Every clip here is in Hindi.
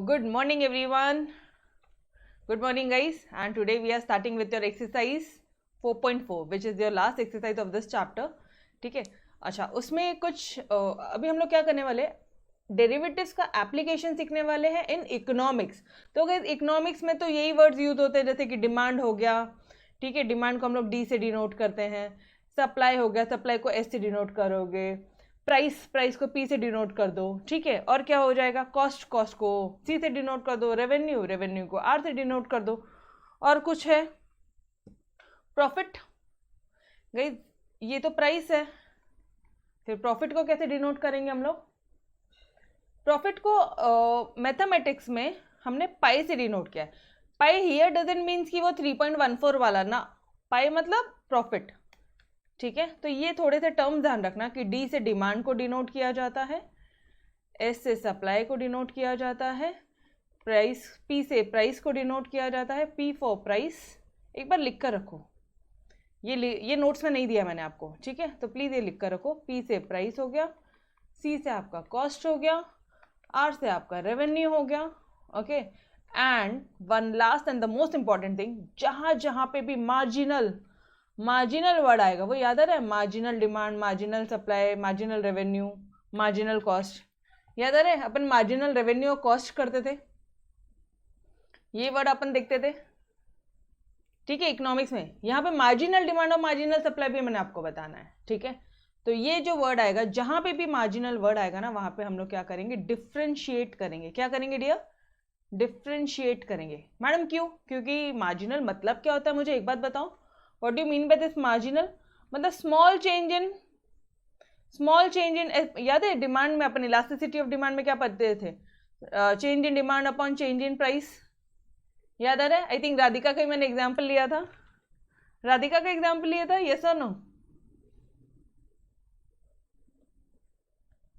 Good morning everyone. Good morning guys, and today we are starting with your exercise 4.4 which is your last exercise of this chapter. ठीक है, अच्छा उसमें कुछ अभी हम लोग क्या करने वाले, डेरिवेटिव्स का एप्लीकेशन सीखने वाले हैं इन इकोनॉमिक्स. तो गाइस इकोनॉमिक्स में तो यही वर्ड्स यूज होते हैं जैसे कि डिमांड हो गया, ठीक है, डिमांड को हम लोग डी से डिनोट करते हैं. सप्लाई हो गया, सप्लाई को एस से डिनोट करोगे. प्राइस को पी से डिनोट कर दो, ठीक है. और क्या हो जाएगा, कॉस्ट को सी से डिनोट कर दो, रेवेन्यू को आर से डिनोट कर दो. और कुछ है प्रॉफिट. गाइस ये तो प्राइस है, फिर प्रॉफिट को कैसे डिनोट करेंगे हम लोग. प्रॉफिट को मैथमेटिक्स में हमने पाई से डिनोट किया है. पाई हियर डजंट मीन्स कि वो 3.14 वाला ना, पाई मतलब प्रॉफिट, ठीक है. तो ये थोड़े से टर्म्स ध्यान रखना कि डी से डिमांड को डिनोट किया जाता है, एस से सप्लाई को डिनोट किया जाता है, प्राइस पी से प्राइस को डिनोट किया जाता है, पी फॉर प्राइस. एक बार लिख कर रखो, ये नोट्स में नहीं दिया मैंने आपको, ठीक है. तो प्लीज़ ये लिख कर रखो, पी से प्राइस हो गया, सी से आपका कॉस्ट हो गया, आर से आपका रेवेन्यू हो गया. Okay, and one last and the most important thing, जहाँ पे भी मार्जिनल वर्ड आएगा वो याद आ रहा है. Marginal demand, marginal supply, marginal revenue, marginal cost. याद आ रहा है, अपन मार्जिनल रेवेन्यू और कॉस्ट करते थे, ये वर्ड अपन देखते थे, ठीक है, इकोनॉमिक्स में. यहाँ पे मार्जिनल डिमांड और मार्जिनल सप्लाई भी मैंने आपको बताना है, ठीक है. तो ये जो वर्ड आएगा, जहां पे भी मार्जिनल वर्ड आएगा ना, वहां पे हम लोग क्या करेंगे, डिफ्रेंशिएट करेंगे. क्या करेंगे डियर, डिफ्रेंशिएट करेंगे. मैडम क्यों, क्योंकि मार्जिनल मतलब क्या होता है, मुझे एक बात बताओ. What do you mean by this marginal, मतलब स्मॉल चेंज इन, याद है डिमांड में अपन इलास्टिसिटी ऑफ डिमांड में क्या पढ़ते थे, change in demand upon change in price. याद आ रहा है. आई थिंक राधिका का ही मैंने एग्जाम्पल लिया था, यस और नो,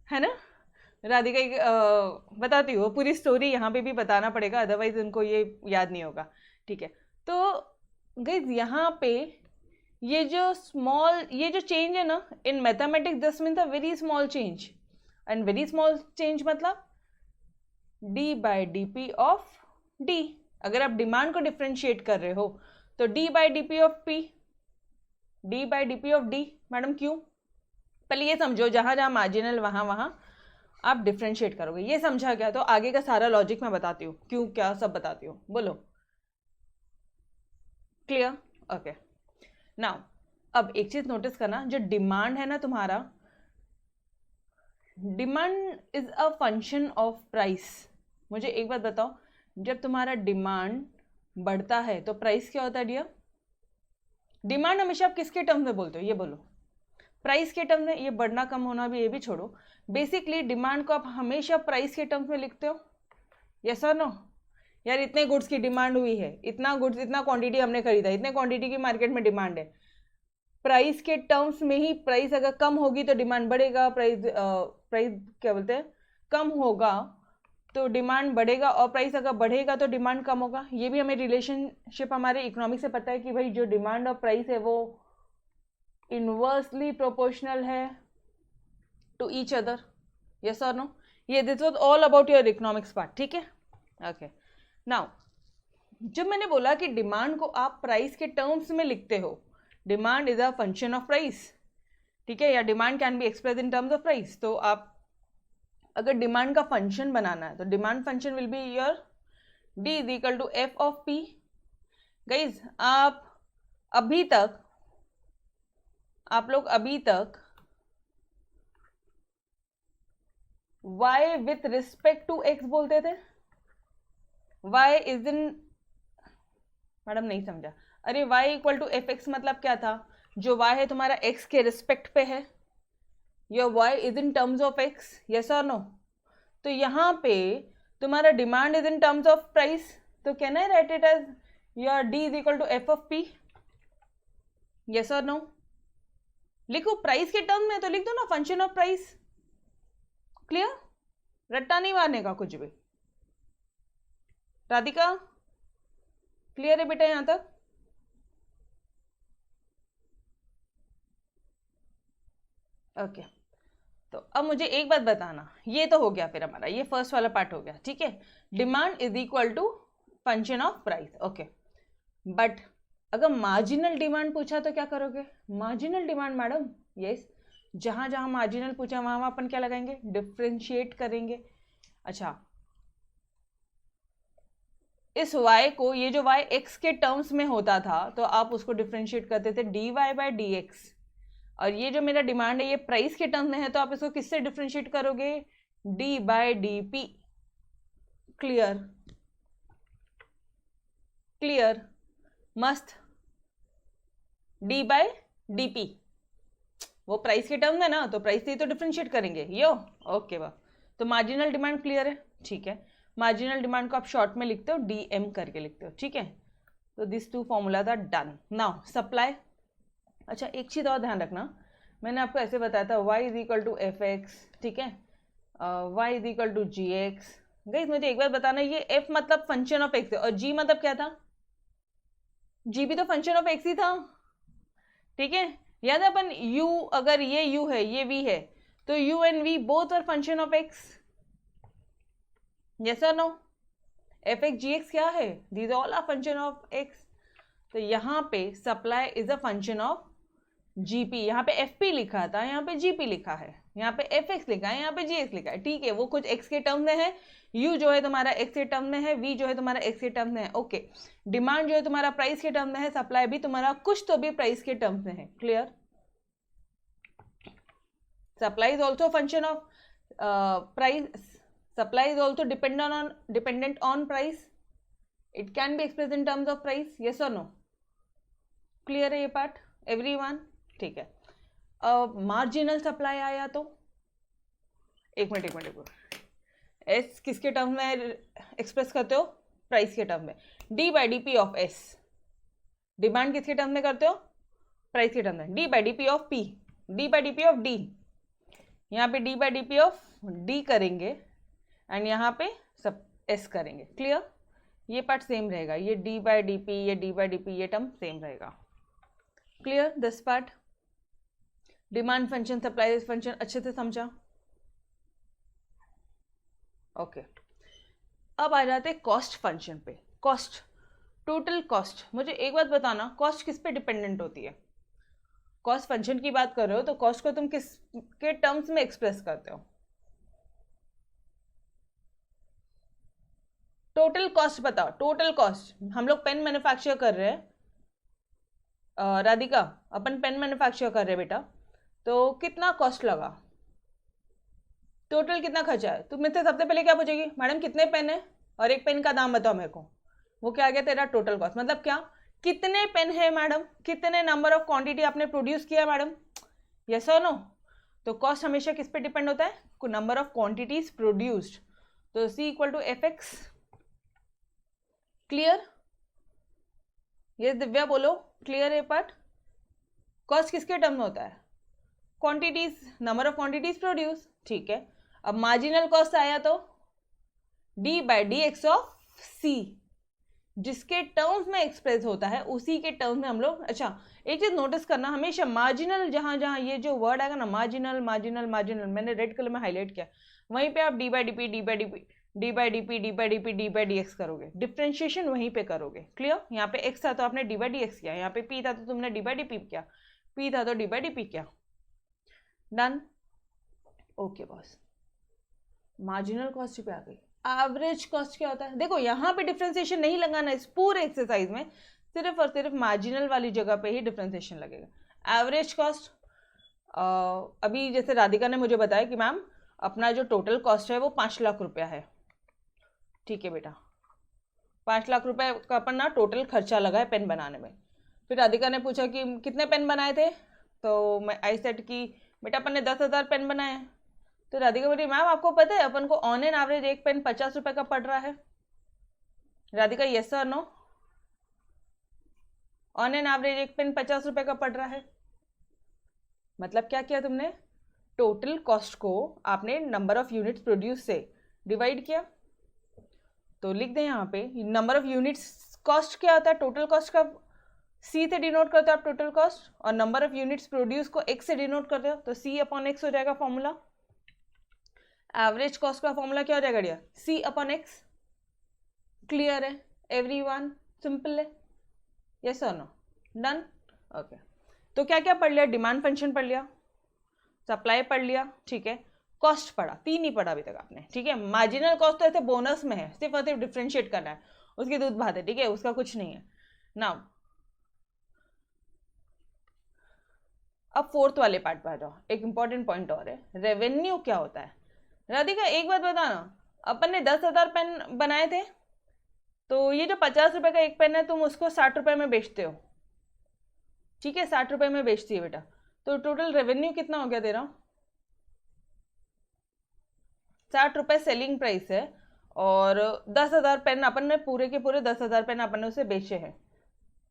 है ना. राधिका बताती हूँ पूरी स्टोरी, यहाँ पे भी बताना पड़ेगा अदरवाइज उनको ये याद नहीं होगा, ठीक है. तो गाइस यहाँ पे ये जो चेंज है ना in mathematics, this means a very small change. And very small change मतलब D by D P of D. अगर आप डिमांड को डिफ्रेंशिएट कर रहे हो तो D by D P of P, D by D P of D. Madam क्यों, पहले ये समझो, जहां जहां मार्जिनल वहां आप डिफ्रेंशिएट करोगे. ये समझा क्या, तो आगे का सारा लॉजिक मैं बताती हूँ, क्यों क्या सब बताती हूँ. बोलो क्लियर. ओके, नाउ अब एक चीज नोटिस करना, जो डिमांड है ना तुम्हारा, demand is a function of price. मुझे एक बात बताओ, जब तुम्हारा डिमांड बढ़ता है तो प्राइस क्या होता है डियर. डिमांड हमेशा आप किसके टर्म्स में बोलते हो, ये बोलो. प्राइस के टर्म्स में. ये बढ़ना कम होना भी ये भी छोड़ो, बेसिकली डिमांड को आप हमेशा प्राइस के टर्म्स में लिखते हो, यस और नो. यार इतने गुड्स की डिमांड हुई है, इतना गुड्स, इतना क्वांटिटी हमने खरीदा, इतने क्वांटिटी की मार्केट में डिमांड है. प्राइस के टर्म्स में ही, प्राइस अगर कम होगी तो डिमांड बढ़ेगा, प्राइस क्या बोलते हैं, कम होगा तो डिमांड बढ़ेगा, और प्राइस अगर बढ़ेगा तो डिमांड कम होगा. ये भी हमें रिलेशनशिप हमारे इकोनॉमिक्स से पता है कि भाई जो डिमांड और प्राइस है वो इनवर्सली प्रोपोर्शनल है टू ईच अदर, यस और नो. ये this was all about your economics part, ठीक है. ओके, नाउ जब मैंने बोला कि डिमांड को आप प्राइस के टर्म्स में लिखते हो, demand is a function of price, ठीक है, या demand can be express in terms of price. तो आप अगर डिमांड का फंक्शन बनाना है तो demand function will be your D is equal to F of P. Guys आप लोग अभी तक y with respect to x बोलते थे. y इज इन, मैडम नहीं समझा. अरे y equal to F X मतलब क्या था, जो y है तुम्हारा x के रिस्पेक्ट पे है, your y is in terms of x, yes और नो. तो यहाँ पे तुम्हारा demand is in terms of price, तो can I write it as your d is equal to F of p, yes और नो. लिखो प्राइस के टर्म में तो लिख दो ना, फंक्शन ऑफ प्राइस. क्लियर, रट्टा नहीं मारने का कुछ भी. राधिका क्लियर है बेटा यहां तक. ओके, तो अब मुझे एक बात बताना, ये तो हो गया फिर हमारा, ये फर्स्ट वाला पार्ट हो गया, ठीक है। Demand is equal to function of price, okay. But अगर मार्जिनल डिमांड पूछा तो क्या करोगे? मार्जिनल डिमांड मैडम, यस, जहां जहां मार्जिनल पूछा वहां वहां अपन क्या लगाएंगे? डिफ्रेंशिएट करेंगे। अच्छा, इस y को, ये जो y x के टर्म्स में होता था तो आप उसको डिफ्रेंशिएट करते थे dy बाय डी एक्स, और ये जो मेरा डिमांड है ये प्राइस के टर्म में है तो आप इसको किससे डिफ्रेंशिएट करोगे? d by D P. Clear? Clear? मस्त। d बाय डी पी, वो प्राइस के टर्म में ना, तो प्राइस से ही तो डिफ्रेंशिएट करेंगे यो। ओके वाह, तो मार्जिनल डिमांड क्लियर है, ठीक है। मार्जिनल डिमांड को आप शॉर्ट में लिखते हो डी एम करके लिखते हो, ठीक है। तो this two formulas are done. Now supply. अच्छा, एक चीज़ और ध्यान रखना, मैंने आपको ऐसे बताया था y is equal to F X, ठीक है, y is equal to G X. Guys मुझे एक बार बताना, ये f मतलब फंक्शन ऑफ x है और g मतलब क्या था? g भी तो फंक्शन ऑफ x ही था, ठीक है। याद है अपन u, अगर ये u है ये v है तो u and v both are function of x, yes और no? F X G X क्या है? These all are function of x. तो यहाँ पे supply is a function of GP, यहाँ पे एफ पी लिखा था, यहाँ पे जीपी लिखा है, यहाँ पे एफ एक्स लिखा है, यहाँ पे जी एक्स लिखा है, ठीक है। वो कुछ एक्स के टर्म में है, यू जो है तुम्हारा एक्स के टर्म में है, वी जो है तुम्हारा एक्स के टर्म में है, ओके। डिमांड जो है तुम्हारा प्राइस के टर्म में है, सप्लाई भी तुम्हारा कुछ तो भी प्राइस के टर्म में है। Clear? Supply is also function of price, supply is also dependent on price, it can be expressed in terms of price, yes or no? Clear है ये पार्ट एवरीवन? ठीक है। अब मार्जिनल सप्लाई आया तो एक मिनट, एस किसके टर्म में एक्सप्रेस करते हो? प्राइस के टर्म में। D by D P of S, demand किसके टर्म में करते हो? प्राइस के टर्म में। D by D P of P, D by D P of D, यहाँ पे D by D P of D करेंगे एंड यहाँ पे सब एस करेंगे। क्लियर? ये पार्ट सेम रहेगा, ये डी बाई डी पी, ये डी बाई डी पी, ये टर्म सेम रहेगा। Clear this part? Demand function, supply function अच्छे से समझा? ओके। अब आ जाते हैं कॉस्ट फंक्शन पे। Cost, total cost. मुझे एक बात बताना, कॉस्ट किस पे डिपेंडेंट होती है? कॉस्ट फंक्शन की बात कर रहे हो तो कॉस्ट को तुम किस के टर्म्स में एक्सप्रेस करते हो? टोटल कॉस्ट बताओ। टोटल कॉस्ट, हम लोग पेन मैन्युफैक्चर कर रहे हैं, राधिका अपन पेन मैन्युफैक्चर कर रहे हैं बेटा, तो कितना कॉस्ट लगा? टोटल कितना खर्चा है? तुम मुझसे सबसे पहले क्या पूछेगी? मैडम कितने पेन है और एक पेन का दाम बताओ मेरे को। वो क्या आ गया तेरा टोटल कॉस्ट। मतलब क्या? कितने पेन है मैडम, कितने नंबर ऑफ क्वांटिटी आपने प्रोड्यूस किया मैडम, यस और नो? तो कॉस्ट हमेशा किस पे डिपेंड होता है? नंबर ऑफ क्वांटिटीज प्रोड्यूस्ड, तो C equal to F X. Clear? ये दिव्या बोलो, क्लियर है पार्ट? कॉस्ट किसके टर्म में होता है? Quantities, number of quantities produce, ठीक है। अब मार्जिनल कॉस्ट आया तो D by D x of C, जिसके टर्म्स में एक्सप्रेस होता है उसी के टर्म्स में हम लोग। अच्छा, एक चीज नोटिस करना, हमेशा मार्जिनल, जहां जहां ये जो वर्ड आएगा ना, मार्जिनल मार्जिनल मार्जिनल, मैंने रेड कलर में हाईलाइट किया, वहीं पे आप D by D P, D by D P, D by D P, D by D P, D by D x करोगे, डिफ्रेंशिएशन वहीं पे करोगे। क्लियर? यहाँ पे एक्स था तो आपने डी बाई डी एक्स किया, यहाँ पे पी था तो तुमने डी बाई डी पी किया, पी था तो डी बाई डी पी किया। Done? Okay boss. Marginal cost पे आ गई। एवरेज कॉस्ट क्या होता है? देखो यहाँ पे डिफ्रेंशिएशन नहीं लगाना, इस पूरे एक्सरसाइज में सिर्फ और सिर्फ मार्जिनल वाली जगह पे ही डिफ्रेंशिएशन लगेगा। एवरेज कॉस्ट, अभी जैसे राधिका ने मुझे बताया कि मैम अपना जो टोटल कॉस्ट है वो 5 लाख रुपया है, ठीक है बेटा, 5 लाख रुपए का अपन ना टोटल खर्चा लगा है पेन बनाने में। फिर राधिका ने पूछा कि कितने पेन बनाए थे, तो मैं आई सेट कि बेटा अपन ने 10,000 पेन बनाए हैं। तो राधिका बोली मैम आपको पता है अपन को ऑन एन एवरेज एक पेन 50 रुपए का पड़ रहा है। राधिका यस और नो? ऑन एन एवरेज एक पेन 50 रुपए का पड़ रहा है। मतलब क्या किया तुमने? टोटल कॉस्ट को आपने नंबर ऑफ यूनिट्स प्रोड्यूस से डिवाइड किया। तो लिख दें यहाँ पे नंबर ऑफ यूनिट्स, कॉस्ट क्या होता है? टोटल कॉस्ट का सी से डिनोट करते हो आप टोटल कॉस्ट, और नंबर ऑफ यूनिट्स प्रोड्यूस को एक्स से डिनोट करते हो, तो सी अपॉन एक्स हो जाएगा फॉर्मूला। एवरेज कॉस्ट का फॉर्मूला क्या हो जाएगा dear? C upon X. Clear है एवरीवन? सिंपल है, यस और नो? डन। ओके, तो क्या क्या पढ़ लिया? डिमांड फंक्शन पढ़ लिया, सप्लाई पढ़ लिया, ठीक है, कॉस्ट पढ़ा, 3 ही पढ़ा अभी तक आपने, ठीक है। मार्जिनल कॉस्ट तो ऐसे बोनस में है, सिर्फ और सिर्फ डिफ्रेंशिएट करना है, उसकी दूध भात है, ठीक है, उसका कुछ नहीं है। नाउ अब फोर्थ वाले पार्ट पर आ जाओ। एक इंपॉर्टेंट पॉइंट और है, रेवेन्यू क्या होता है? राधिका एक बात बताना, अपन ने 10,000 पेन बनाए थे, तो ये जो 50 रुपए का एक पेन है तुम उसको 60 रुपए में बेचते हो, ठीक है, 60 रुपए में बेचती है बेटा, तो टोटल रेवेन्यू कितना हो गया तेरा? 60 रुपए सेलिंग प्राइस है, और 10,000 पेन अपन ने पूरे के पूरे 10,000 पेन अपन ने उसे बेचे हैं,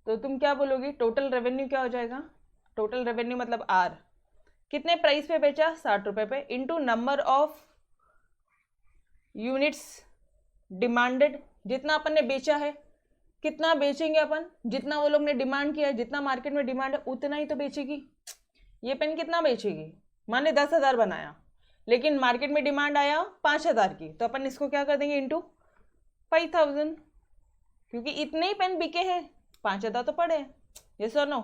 तो तुम क्या बोलोगी? टोटल रेवेन्यू क्या हो जाएगा? टोटल रेवेन्यू मतलब आर, कितने प्राइस पे बेचा? 60 रुपए पे, into number of units demanded, जितना अपन ने बेचा है, कितना बेचेंगे अपन? जितना वो लोग ने डिमांड किया है, जितना मार्केट में डिमांड है उतना ही तो बेचेगी। ये पेन कितना बेचेगी? मान ले 10,000 बनाया, लेकिन मार्केट में डिमांड आया 5,000 की, तो अपन इसको क्या कर देंगे? इंटू 5,000, क्योंकि इतने ही पेन बिके हैं, 5,000 तो पड़े हैं, यस और नो?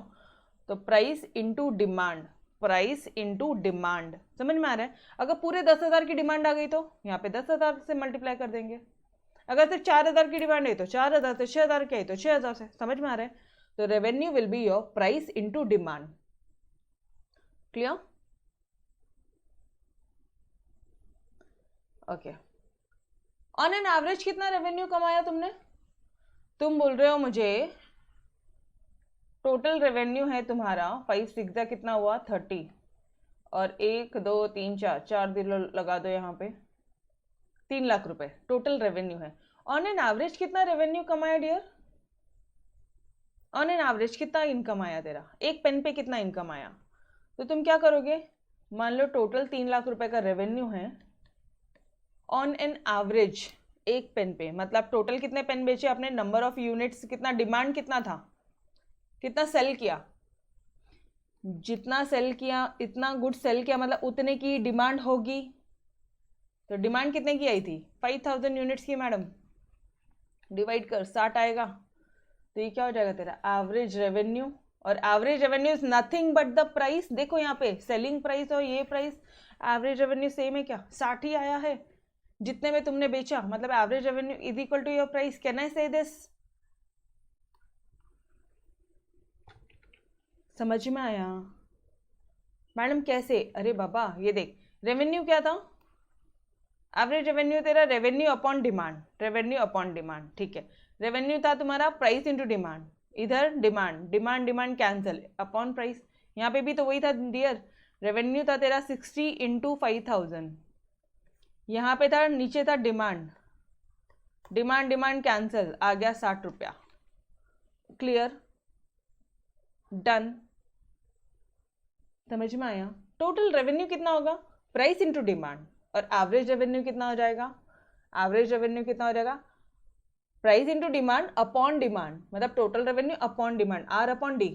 तो price into demand, price into demand, समझ में आ रहा है? अगर पूरे 10,000 की डिमांड आ गई तो यहाँ पे 10,000 से मल्टीप्लाई कर देंगे, अगर सिर्फ 4,000 की डिमांड है तो 4,000 से, 6,000 की है तो 6,000 से, समझ में आ रहा है? तो revenue will be your price into demand. Clear? Okay, on an average कितना रेवेन्यू कमाया तुमने? तुम बोल रहे हो मुझे टोटल रेवेन्यू है तुम्हारा 5 6 कितना हुआ? 30, और 1 2 3 4 दिन लगा दो यहाँ पे, 3 लाख रुपए टोटल रेवेन्यू है। ऑन एन एवरेज कितना रेवेन्यू कमाया डियर? ऑन एन एवरेज कितना इनकम आया तेरा? एक पेन पे कितना इनकम आया? तो तुम क्या करोगे? मान लो टोटल 3 लाख रुपए का रेवेन्यू है, ऑन एन एवरेज एक पेन पे, मतलब टोटल कितने पेन बेचे आपने? नंबर ऑफ यूनिट्स कितना, डिमांड कितना था, कितना सेल किया, जितना सेल किया इतना गुड सेल किया, मतलब उतने की डिमांड होगी, तो डिमांड कितने की आई थी? 5,000 यूनिट्स की मैडम, डिवाइड कर 60 आएगा, तो ये क्या हो जाएगा तेरा? Average revenue. और average revenue is nothing but the price, देखो यहाँ पे सेलिंग प्राइस और ये प्राइस, एवरेज रेवेन्यू सेम है क्या? 60 ही आया है जितने में तुमने बेचा, मतलब average revenue is equal to your price. Can I say this? समझ में आया मैडम? कैसे? अरे बाबा ये देख, रेवेन्यू क्या था? एवरेज रेवेन्यू तेरा revenue upon demand, revenue upon demand, ठीक है। रेवेन्यू था तुम्हारा प्राइस इंटू डिमांड, इधर demand demand demand cancel upon price, यहाँ पे भी तो वही था डियर, रेवेन्यू था तेरा 60 इंटू 5,000, यहाँ पे था नीचे था डिमांड, डिमांड डिमांड कैंसिल, आ गया 60 रुपया। क्लियर? डन? समझ में आया? टोटल रेवेन्यू कितना होगा? प्राइस इंटू डिमांड, और एवरेज रेवेन्यू कितना हो जाएगा? एवरेज रेवेन्यू कितना हो जाएगा? Price into demand upon demand, मतलब total revenue upon demand, R upon D,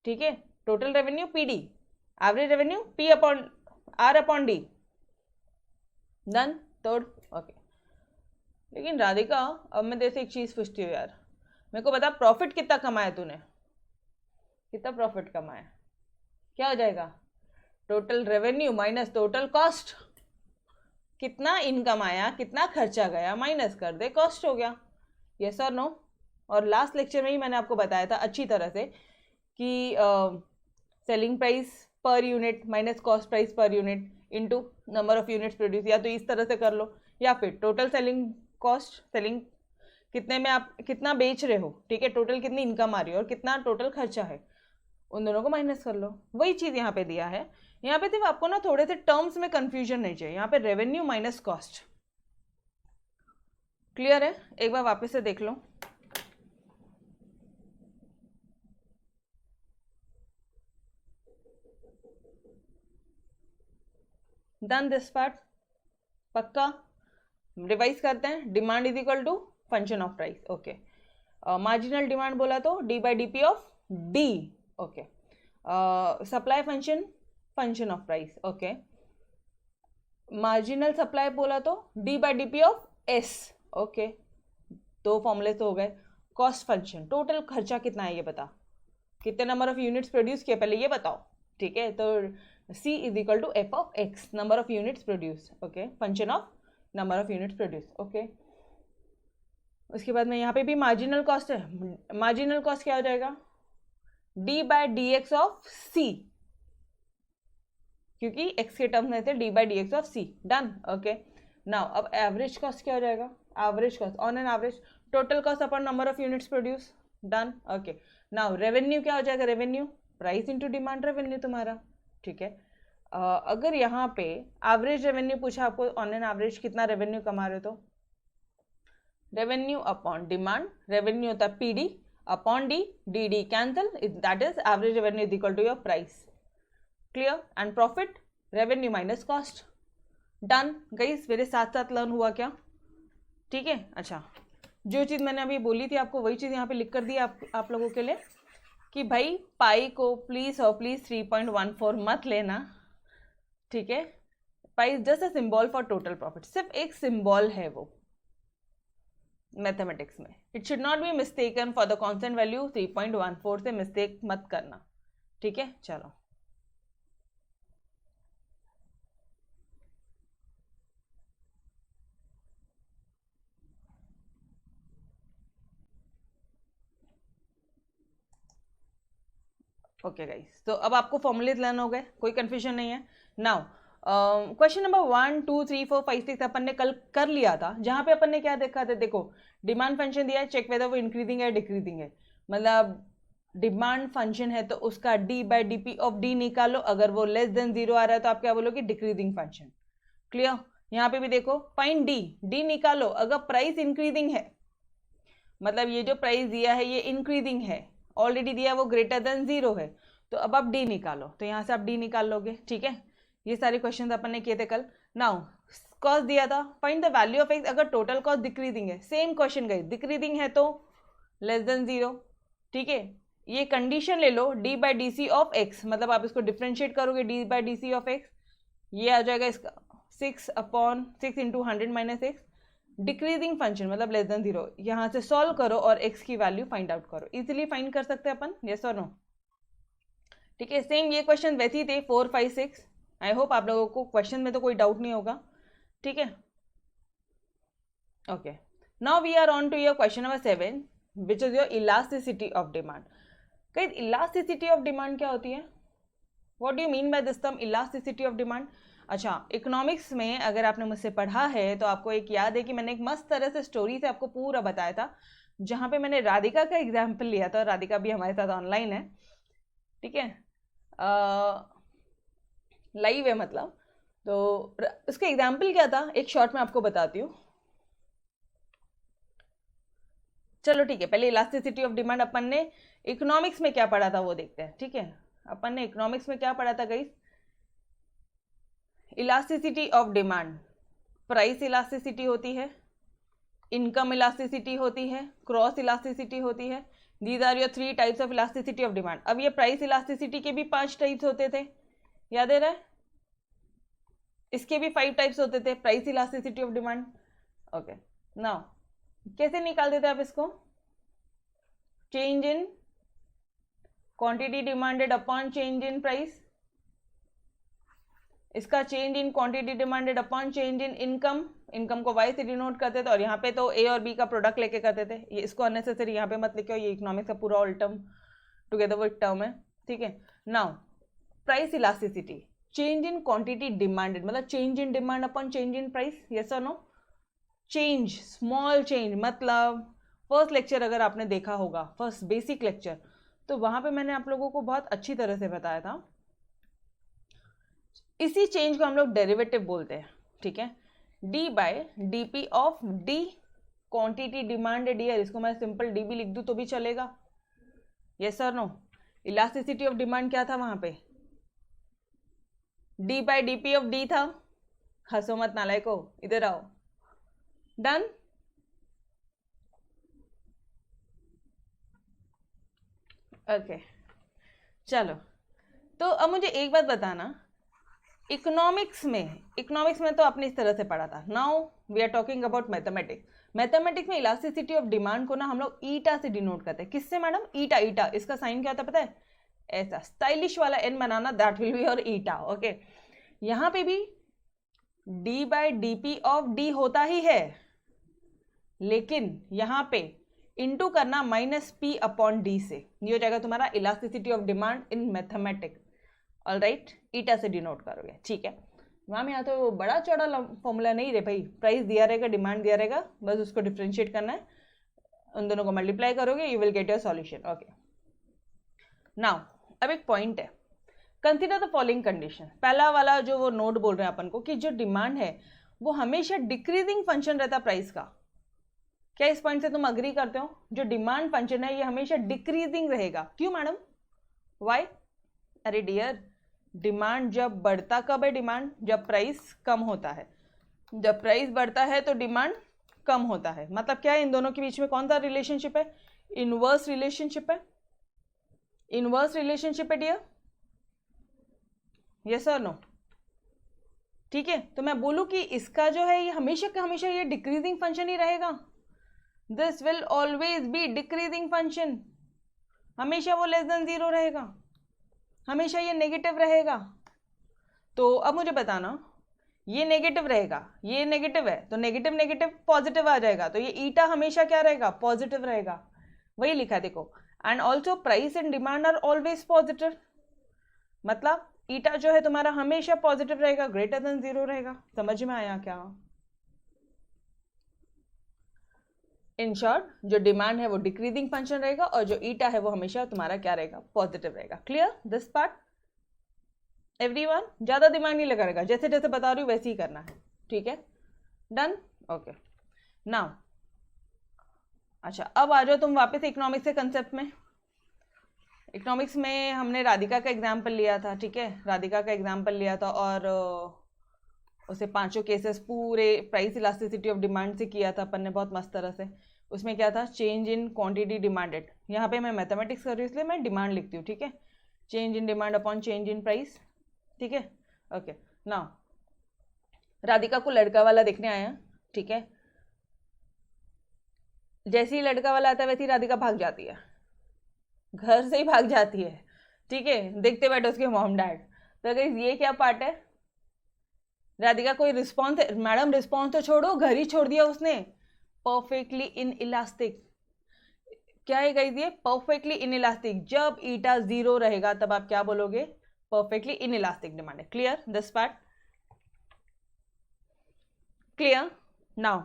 ठीक है। Total revenue P D, average revenue P upon R upon D. Done? तोड़? ओके। लेकिन राधिका अब मैं तेरे से एक चीज पूछती हूँ यार, मेरे को बता प्रॉफिट कितना कमाया तूने? कितना प्रॉफिट कमाया? क्या हो जाएगा? Total revenue minus total cost, कितना इनकम आया, कितना खर्चा गया, माइनस कर दे, कॉस्ट हो गया। यस और नो? और लास्ट लेक्चर में ही मैंने आपको बताया था अच्छी तरह से कि selling price per unit minus cost price per unit into number of units produce, या तो इस तरह से कर लो, या फिर टोटल सेलिंग कॉस्ट, सेलिंग कितने में आप कितना बेच रहे हो, ठीक है, टोटल कितनी इनकम आ रही है और कितना टोटल खर्चा है, उन दोनों को माइनस कर लो। वही चीज़ यहाँ पे दिया है। यहाँ पे सिर्फ आपको ना थोड़े से टर्म्स में कंफ्यूजन नहीं चाहिए, यहाँ पे रेवेन्यू माइनस कॉस्ट। क्लियर है? एक बार वापस से देख लो। Done this part? पक्का? रिवाइज करते हैं। Demand is equal to function of price, okay. Marginal demand बोला तो D by D P of D, okay. Supply function, function of price, okay. Marginal supply बोला तो D by D P of S. Okay, दो फॉर्मूले तो हो गए। कॉस्ट फंक्शन, टोटल खर्चा कितना है ये बता, कितने नंबर ऑफ यूनिट्स प्रोड्यूस किए पहले ये बताओ, ठीक है। तो C is equal to F of X, number of units produce, okay, function of number of units produce, okay. उसके बाद में यहाँ पे भी मार्जिनल कॉस्ट है, मार्जिनल कॉस्ट क्या हो जाएगा, D by D x of C, क्योंकि x के टर्म्स में थे, D by D x of C, done, okay. Now अब एवरेज कॉस्ट क्या हो जाएगा, average cost on an average total cost upon number of units produce, done, okay. Now revenue क्या हो जाएगा, revenue price into demand revenue तुम्हारा, ठीक है। अगर यहाँ पे एवरेज रेवेन्यू पूछा आपको, ऑन एन एवरेज कितना रेवेन्यू कमा रहे हो, तो रेवेन्यू अपॉन डिमांड, रेवेन्यू होता है PD upon D, D cancel, that is average revenue is equal to your price, clear. And profit revenue minus cost, done. Guys मेरे साथ साथ लर्न हुआ क्या, ठीक है। अच्छा, जो चीज़ मैंने अभी बोली थी आपको वही चीज़ यहाँ पे लिख कर दी आप लोगों के लिए, कि भाई पाई को प्लीज़ और प्लीज़ 3.14 मत लेना, ठीक है। Pi is just a symbol for total profit, सिर्फ एक सिंबल है वो मैथमेटिक्स में। It should not be mistaken for the constant value, 3.14 से मिस्टेक मत करना, ठीक है। चलो ओके गाइस, तो अब आपको फॉर्मूलेज लर्न हो गए, कोई कंफ्यूजन नहीं है। नाउ क्वेश्चन नंबर 1 2 3 4 5 6 अपन ने कल कर लिया था, जहां पे अपन ने क्या देखा था, देखो डिमांड फंक्शन दिया है, चेक वेदर वो इंक्रीजिंग है डिक्रीजिंग है, मतलब डिमांड फंक्शन है तो उसका D by D P of D निकालो, अगर वो लेस देन 0 आ रहा है तो आप क्या बोलोगे, डिक्रीजिंग फंक्शन, क्लियर। यहाँ पे भी देखो फाइंड डी निकालो, अगर प्राइस इंक्रीजिंग है, मतलब ये जो प्राइस दिया है ये इंक्रीजिंग है, ऑलरेडी दिया वो ग्रेटर देन 0 है, तो अब आप डी निकालो, तो यहाँ से आप डी निकाल लोगे, ठीक है। ये सारे क्वेश्चन अपन ने किए थे कल। नाउ कॉस्ट दिया था, find the value of x, अगर टोटल कॉस्ट डिक्रीजिंग है, सेम क्वेश्चन गए, डिक्रीजिंग है तो लेस देन 0, ठीक है। ये कंडीशन ले लो D by D C of X, मतलब आप इसको डिफ्रेंशिएट करोगे D by D C of X, ये आ जाएगा इसका 6/6 into 100 minus X, decreasing function मतलब लेस देन 0, यहाँ से सॉल्व करो और x की वैल्यू फाइंड आउट करो, इजीली फाइंड कर सकते हैं अपन, यस और नो, ठीक है। सेम ये क्वेश्चन वैसे ही थे 4 5 6, आई होप आप लोगों को क्वेश्चन में तो कोई डाउट नहीं होगा, ठीक है। Okay, now we are on to your question number 7 which is your elasticity of demand. Guys elasticity of demand क्या होती है, what do you mean by this term elasticity of demand. अच्छा, इकोनॉमिक्स में अगर आपने मुझसे पढ़ा है तो आपको एक याद है कि मैंने एक मस्त तरह से स्टोरी से आपको पूरा बताया था, जहाँ पे मैंने राधिका का एग्जाम्पल लिया था, राधिका भी हमारे साथ ऑनलाइन है, ठीक है, लाइव है मतलब। तो उसका एग्जाम्पल क्या था, एक शॉर्ट में आपको बताती हूँ। चलो ठीक है, पहले इलास्टिसिटी ऑफ डिमांड अपन ने इकोनॉमिक्स में क्या पढ़ा था वो देखते हैं, ठीक है। अपन ने इकोनॉमिक्स में क्या पढ़ा था guys, elasticity of demand, price elasticity होती है, इनकम इलास्टिसिटी होती है, क्रॉस इलास्टिसिटी होती है, these are your 3 types of elasticity of demand. अब ये प्राइस इलास्टिसिटी के भी 5 टाइप्स होते थे, याद है, इसके भी 5 टाइप्स होते थे price elasticity of demand, okay. Now कैसे निकाल देते आप इसको, change in quantity demanded upon change in price, इसका change in quantity demanded upon change in income, income को वाई से डिनोट करते थे, और यहाँ पे तो ए और बी का प्रोडक्ट लेके करते थे, ये इसको अननेसेसरी यहाँ पे मत लिखो, ये इकोनॉमिक्स का पूरा ऑल टर्म टुगेदर वो एक टर्म है, ठीक है। Now price elasticity, change in quantity demanded मतलब change in demand upon change in price, yes और नो। चेंज स्मॉल चेंज मतलब फर्स्ट लेक्चर अगर आपने देखा होगा, फर्स्ट बेसिक लेक्चर, तो वहाँ पे मैंने आप लोगों को बहुत अच्छी तरह से बताया था, इसी चेंज को हम लोग डेरिवेटिव बोलते हैं, ठीक है। D by D P of D, quantity demanded here, इसको मैं सिंपल डी भी लिख दूं तो भी चलेगा, यस और नो। इलास्टिसिटी ऑफ डिमांड क्या था वहां पे, D by D P of D था, हंसो मत नालायको, इधर आओ, डन। ओके चलो, तो अब मुझे एक बात बताना, इकोनॉमिक्स में तो आपने इस तरह से पढ़ा था. Now we are talking about mathematics. Mathematics में इलास्टिसिटी ऑफ डिमांड को ना हम लोग ईटा से डिनोट करते हैं. किससे मैडम? ईटा. ईटा इसका साइन क्या होता है पता है? ऐसा स्टाइलिश वाला एन बनाना, that will be your eta. Okay, यहां पे भी D by D P of D होता ही है, लेकिन यहां पे इंटू करना माइनस पी अपॉन डी से. ये हो जाएगा तुम्हारा elasticity of demand in mathematics. Alright, eta से डिनोट करोगे. ठीक है मैम, यहाँ तो बड़ा चौड़ा फॉर्मूला नहीं रे भाई. प्राइस दिया रहेगा, डिमांड दिया रहेगा, बस उसको डिफ्रेंशिएट करना है, उन दोनों को मल्टीप्लाई करोगे, you will get your solution. Okay, now अब एक पॉइंट है, कंसिडर द फॉलोइंग कंडीशन. पहला वाला जो वो नोट बोल रहे हैं अपन को कि जो डिमांड है वो हमेशा डिक्रीजिंग फंक्शन रहता है प्राइस का. क्या इस पॉइंट से तुम अग्री करते हो? जो डिमांड फंक्शन है ये हमेशा डिक्रीजिंग रहेगा. क्यों मैडम? वाई? अरे डियर, डिमांड जब बढ़ता कब है? डिमांड जब प्राइस कम होता है. जब प्राइस बढ़ता है तो डिमांड कम होता है. मतलब क्या है, इन दोनों के बीच में कौन सा रिलेशनशिप है? इनवर्स रिलेशनशिप है. इनवर्स रिलेशनशिप है डियर, यस और नो? ठीक है, तो मैं बोलूं कि इसका जो है ये हमेशा का हमेशा ये डिक्रीजिंग फंक्शन ही रहेगा. This will always B decreasing function. हमेशा वो लेस देन जीरो रहेगा, हमेशा ये नेगेटिव रहेगा. तो अब मुझे बताना, ये नेगेटिव रहेगा, ये नेगेटिव है, तो नेगेटिव नेगेटिव पॉजिटिव आ जाएगा, तो ये ईटा हमेशा क्या रहेगा? पॉजिटिव रहेगा. वही लिखा है देखो. And also price and demand are always positive. मतलब ईटा जो है तुम्हारा हमेशा पॉजिटिव रहेगा, ग्रेटर देन जीरो रहेगा. समझ में आया क्या? इन शॉर्ट, जो डिमांड है वो डिक्रीजिंग फंक्शन रहेगा और जो ईटा है वो हमेशा तुम्हारा क्या रहेगा? पॉजिटिव रहेगा. Clear this part everyone? ज्यादा दिमाग नहीं लगाएगा, जैसे जैसे बता रही हूँ वैसे ही करना है. ठीक है, डन. ओके, नाउ अच्छा अब आ जाओ तुम वापस इकोनॉमिक्स के कंसेप्ट में. इकोनॉमिक्स में हमने राधिका का एग्जाम्पल लिया था. ठीक है, राधिका का एग्जाम्पल लिया था और उसे पांचों केसेस पूरे प्राइस इलास्टिसिटी ऑफ डिमांड से किया था अपन ने, बहुत मस्त तरह से. उसमें क्या था? Change in quantity demanded. यहाँ पे मैं मैथमेटिक्स कर रही हूँ इसलिए मैं डिमांड लिखती हूँ. ठीक है, change in demand upon change in price. ठीक है, ओके. नाउ राधिका को लड़का वाला देखने आया. ठीक है, जैसे ही लड़का वाला आता है वैसे ही राधिका भाग जाती है, घर से ही भाग जाती है. ठीक है, देखते बैठे उसके मॉम डैड. तो गाइस ये क्या पार्ट है? राधिका कोई रिस्पॉन्स है? मैडम रिस्पॉन्स तो छोड़ो, घर ही छोड़ दिया उसने. Perfectly in elastic. क्या है गाइस ये? Perfectly in elastic. जब ईटा जीरो रहेगा तब आप क्या बोलोगे? परफेक्टली इन इलास्टिक डिमांड है. Clear this part? Clear. Now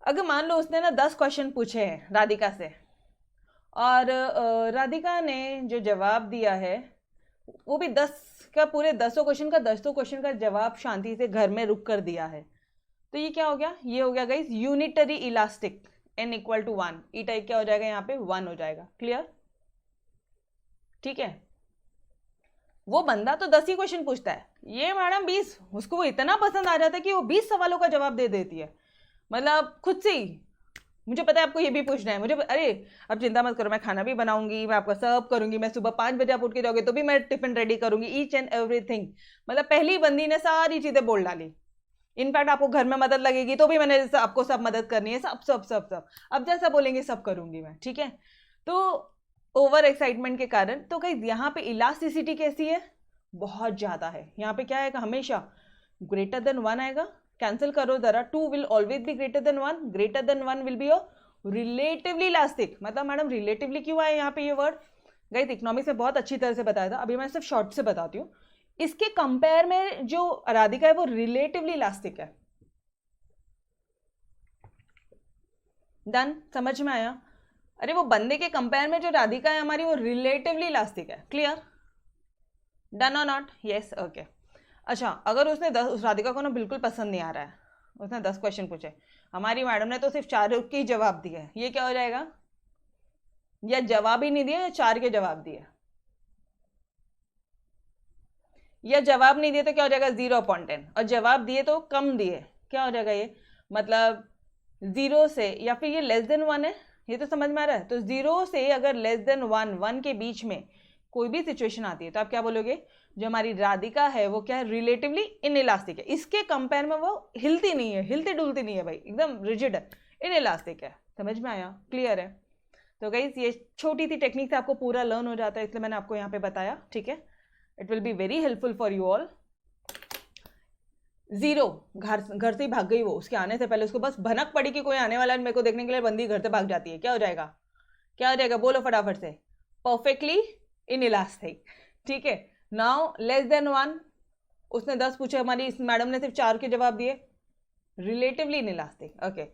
अगर मान लो उसने ना 10 क्वेश्चन पूछे हैं राधिका से और राधिका ने जो जवाब दिया है वो भी 10 का पूरे 10 क्वेश्चन का जवाब शांति से घर में रुक कर दिया है. तो ये क्या हो गया? ये हो गया guys unitary elastic. n equal to 1. Eta क्या हो जाएगा? यहाँ पे 1 हो जाएगा. क्लियर? ठीक है, वो बंदा तो 10 ही क्वेश्चन पूछता है, ये मैडम 20. उसको वो इतना पसंद आ जाता है कि वो 20 सवालों का जवाब दे देती है. मतलब खुद से ही मुझे पता है आपको ये भी पूछना है मुझे. अरे अब चिंता मत करो, मैं खाना भी बनाऊंगी, मैं आपका सर्व करूंगी, मैं सुबह 5 बजे आप उठ के जाओगे तो भी मैं टिफिन रेडी करूंगी, ईच एंड एवरीथिंग. मतलब पहली बंदी ने सारी चीजें बोल डाली. इनफैक्ट आपको घर में मदद लगेगी तो भी मैंने आपको सब मदद करनी है, सब सब सब सब. अब जैसा बोलेंगे सब करूंगी मैं. ठीक है, तो ओवर एक्साइटमेंट के कारण. तो गाइस यहाँ पे इलास्टिसिटी कैसी है? बहुत ज्यादा है. यहाँ पे क्या आएगा? हमेशा ग्रेटर देन 1 आएगा. कैंसिल करो जरा, 2 will always be greater than 1. Greater than 1 will be your relatively elastic. मतलब मैडम रिलेटिवली क्यों आया यहाँ पे ये वर्ड? गाइस इकोनॉमिक्स में बहुत अच्छी तरह से बताया था, अभी मैं सिर्फ शॉर्ट से बताती हूँ. इसके कंपेयर में जो राधिका है वो रिलेटिवली इलास्टिक है. डन? समझ में आया? अरे वो बंदे के कंपेयर में जो राधिका है हमारी वो रिलेटिवली इलास्टिक है. क्लियर? डन और नॉट? यस. ओके. अच्छा अगर उसने 10, उस राधिका को ना बिल्कुल पसंद नहीं आ रहा है, उसने 10 क्वेश्चन पूछे, हमारी मैडम ने तो सिर्फ 4 के जवाब दिए, ये क्या हो जाएगा? या जवाब ही नहीं दिया या 4 के जवाब दिए. या जवाब नहीं दिए तो क्या हो जाएगा? 0/10. और जवाब दिए तो कम दिए, क्या हो जाएगा ये? मतलब 0 से, या फिर ये लेस देन 1 है, ये तो समझ में आ रहा है. तो 0 से अगर लेस देन 1 के बीच में कोई भी सिचुएशन आती है तो आप क्या बोलोगे, जो हमारी राधिका है वो क्या है, रिलेटिवली इनइलास्टिक है, इसके कंपेयर में वो हिलती नहीं है, हिलती डुलती नहीं है भाई, एकदम रिजिड है, इनइलास्टिक है। समझ में आया, क्लियर है। तो गाइस ये छोटी सी टेक्निक से आपको पूरा लर्न हो जाता है, इसलिए मैंने आपको यहाँ पे बताया, ठीक है। It will be very helpful for you all. Zero घर से ही भाग गई वो, उसके आने से पहले उसको बस भनक पड़ी कि कोई आने वाला है मेरे को देखने के लिए, बंदी घर से भाग जाती है, क्या हो जाएगा, क्या हो जाएगा, बोलो फटाफट से, परफेक्टली इनइलास्टिक, ठीक है। नाउ लेस देन 1, उसने 10 पूछे, हमारी इस मैडम ने सिर्फ 4 के जवाब दिए, रिलेटिवली इनइलास्टिक, ओके।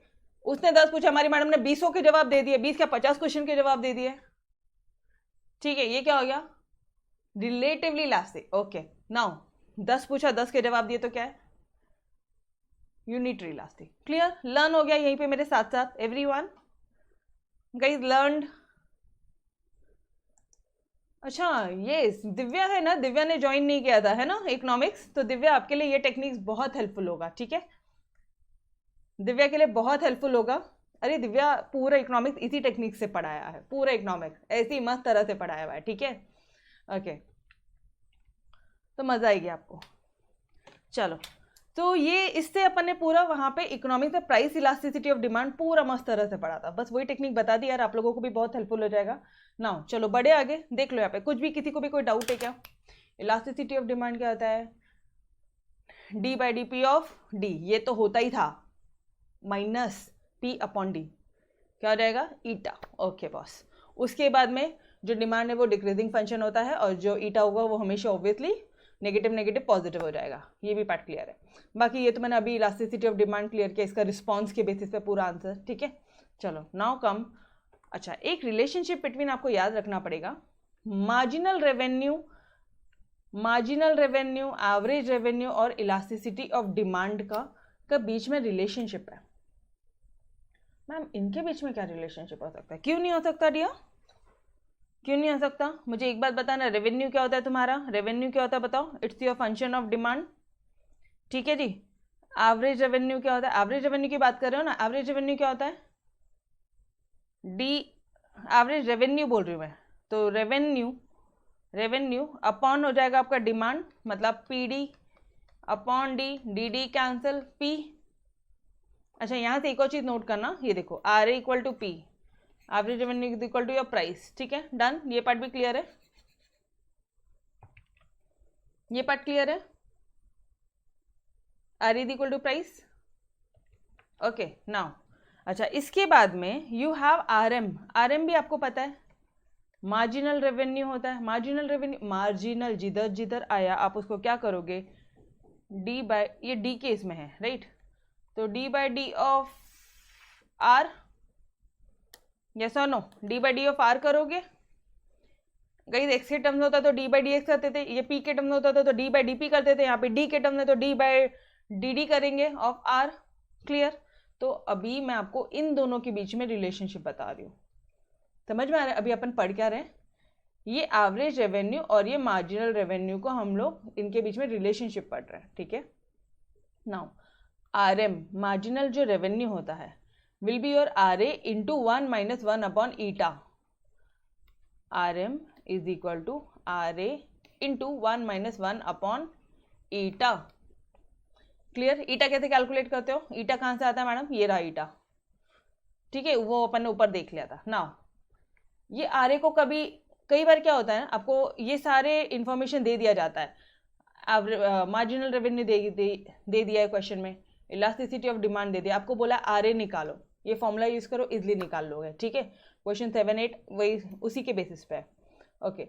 उसने 10 पूछे, हमारी मैडम ने 20 के जवाब दे दिए, 20 क्या 50 क्वेश्चन के जवाब दे दिए, ठीक है, ये क्या हो गया, रिलेटिवली इलास्टिक, ओके। नाउ 10 पूछा, 10 के जवाब दिए तो क्या है, यूनिटरी इलास्टिक। क्लियर, लर्न हो गया यहीं पे मेरे साथ साथ एवरीवन, गाइस लर्नड। अच्छा ये दिव्या है ना, दिव्या ने ज्वाइन नहीं किया था है ना इकोनॉमिक्स, तो दिव्या आपके लिए ये टेक्निक्स बहुत हेल्पफुल होगा, ठीक है, दिव्या के लिए बहुत हेल्पफुल होगा। अरे दिव्या पूरा इकोनॉमिक्स इसी टेक्निक से पढ़ाया है, पूरा इकोनॉमिक्स ऐसी मस्त तरह से पढ़ाया हुआ है, ठीक है, ओके। तो मजा आएगी आपको। चलो, तो ये इससे अपन ने पूरा वहाँ पे इकोनॉमिक्स में प्राइस इलास्टिसिटी ऑफ डिमांड पूरा मस्त तरह से पढ़ा था, बस वही टेक्निक बता दी यार, आप लोगों को भी बहुत हेल्पफुल हो जाएगा। नाउ चलो बड़े आगे देख लो, यहाँ पे कुछ भी किसी को भी कोई डाउट है क्या, इलास्टिसिटी ऑफ डिमांड क्या होता है, D by D P of D, ये तो होता ही था, माइनस पी अपॉन डी, क्या हो जाएगा, ईटा, ओके बॉस। उसके बाद में जो डिमांड है वो डिक्रीजिंग फंक्शन होता है, और जो ईटा होगा वो हमेशा ऑब्वियसली नेगेटिव नेगेटिव पॉजिटिव हो जाएगा, ये भी पार्ट क्लियर है। बाकी ये तो मैंने अभी इलास्टिसिटी ऑफ डिमांड क्लियर किया, इसका रिस्पॉन्स के बेसिस पे पूरा आंसर, ठीक है। चलो नाउ कम, अच्छा एक रिलेशनशिप बिटवीन आपको याद रखना पड़ेगा, मार्जिनल रेवेन्यू, एवरेज रेवेन्यू और इलास्टिसिटी ऑफ डिमांड का बीच में रिलेशनशिप है। मैम इनके बीच में क्या रिलेशनशिप हो सकता है, क्यों नहीं हो सकता डिया, क्यों नहीं हो सकता, मुझे एक बात बताना, रेवेन्यू क्या होता है तुम्हारा, रेवेन्यू क्या होता है बताओ, it's your function of demand, ठीक है जी। एवरेज रेवेन्यू क्या होता है, एवरेज रेवेन्यू की बात कर रहे हो ना, एवरेज रेवेन्यू क्या होता है, डी, एवरेज रेवेन्यू बोल रही हूँ मैं, तो रेवेन्यू अपॉन हो जाएगा आपका डिमांड, मतलब P D upon D, D D cancel P. अच्छा यहाँ से एक और चीज नोट करना, ये देखो R A equal to P, average revenue is equal to your price, ठीक है, डन, ये पार्ट भी क्लियर है, ये पार्ट क्लियर है, R is equal to price, okay. Now अच्छा इसके बाद में you have R M, R M भी आपको पता है मार्जिनल रेवेन्यू होता है, मार्जिनल रेवेन्यू, मार्जिनल जिधर जिधर आया आप उसको क्या करोगे, डी बाय, ये डी के इसमें है राइट, तो D by D of R, yes और no, D by D of R करोगे, गाइस एक्स के टर्म में होता तो डी बाई डी एक्स करते थे, ये पी के टर्म में होता था तो डी बाई डी पी करते थे, यहाँ पे डी के टर्म में तो डी बाई डी डी करेंगे ऑफ आर, क्लियर। तो अभी मैं आपको इन दोनों के बीच में रिलेशनशिप बता रही हूँ, समझ में आ रहा है, अभी अपन पढ़ क्या रहे हैं, ये एवरेज रेवेन्यू और ये मार्जिनल रेवेन्यू को हम लोग इनके बीच में रिलेशनशिप पढ़ रहे हैं, ठीक है। नाउ आर एम मार्जिनल जो रेवेन्यू होता है will be your RA into 1 minus 1 upon eta. RM is equal to RA into 1 minus 1 upon eta. Clear, ईटा कैसे कैलकुलेट करते हो, ईटा कहाँ से आता है मैडम, ये रहा ईटा, ठीक है, वो अपन ने ऊपर देख लिया था। नाउ ये आरए को कभी कई बार क्या होता है आपको ये सारे इंफॉर्मेशन दे दिया जाता है, मार्जिनल रेवेन्यू दे दिया है क्वेश्चन में, इलास्टिसिटी ऑफ डिमांड दे दिया, आपको बोला आरए निकालो, ये फॉर्मूला यूज करो इजिली निकाल लोगे, ठीक है, क्वेश्चन 7, 8 वही उसी के बेसिस पे है, ओके।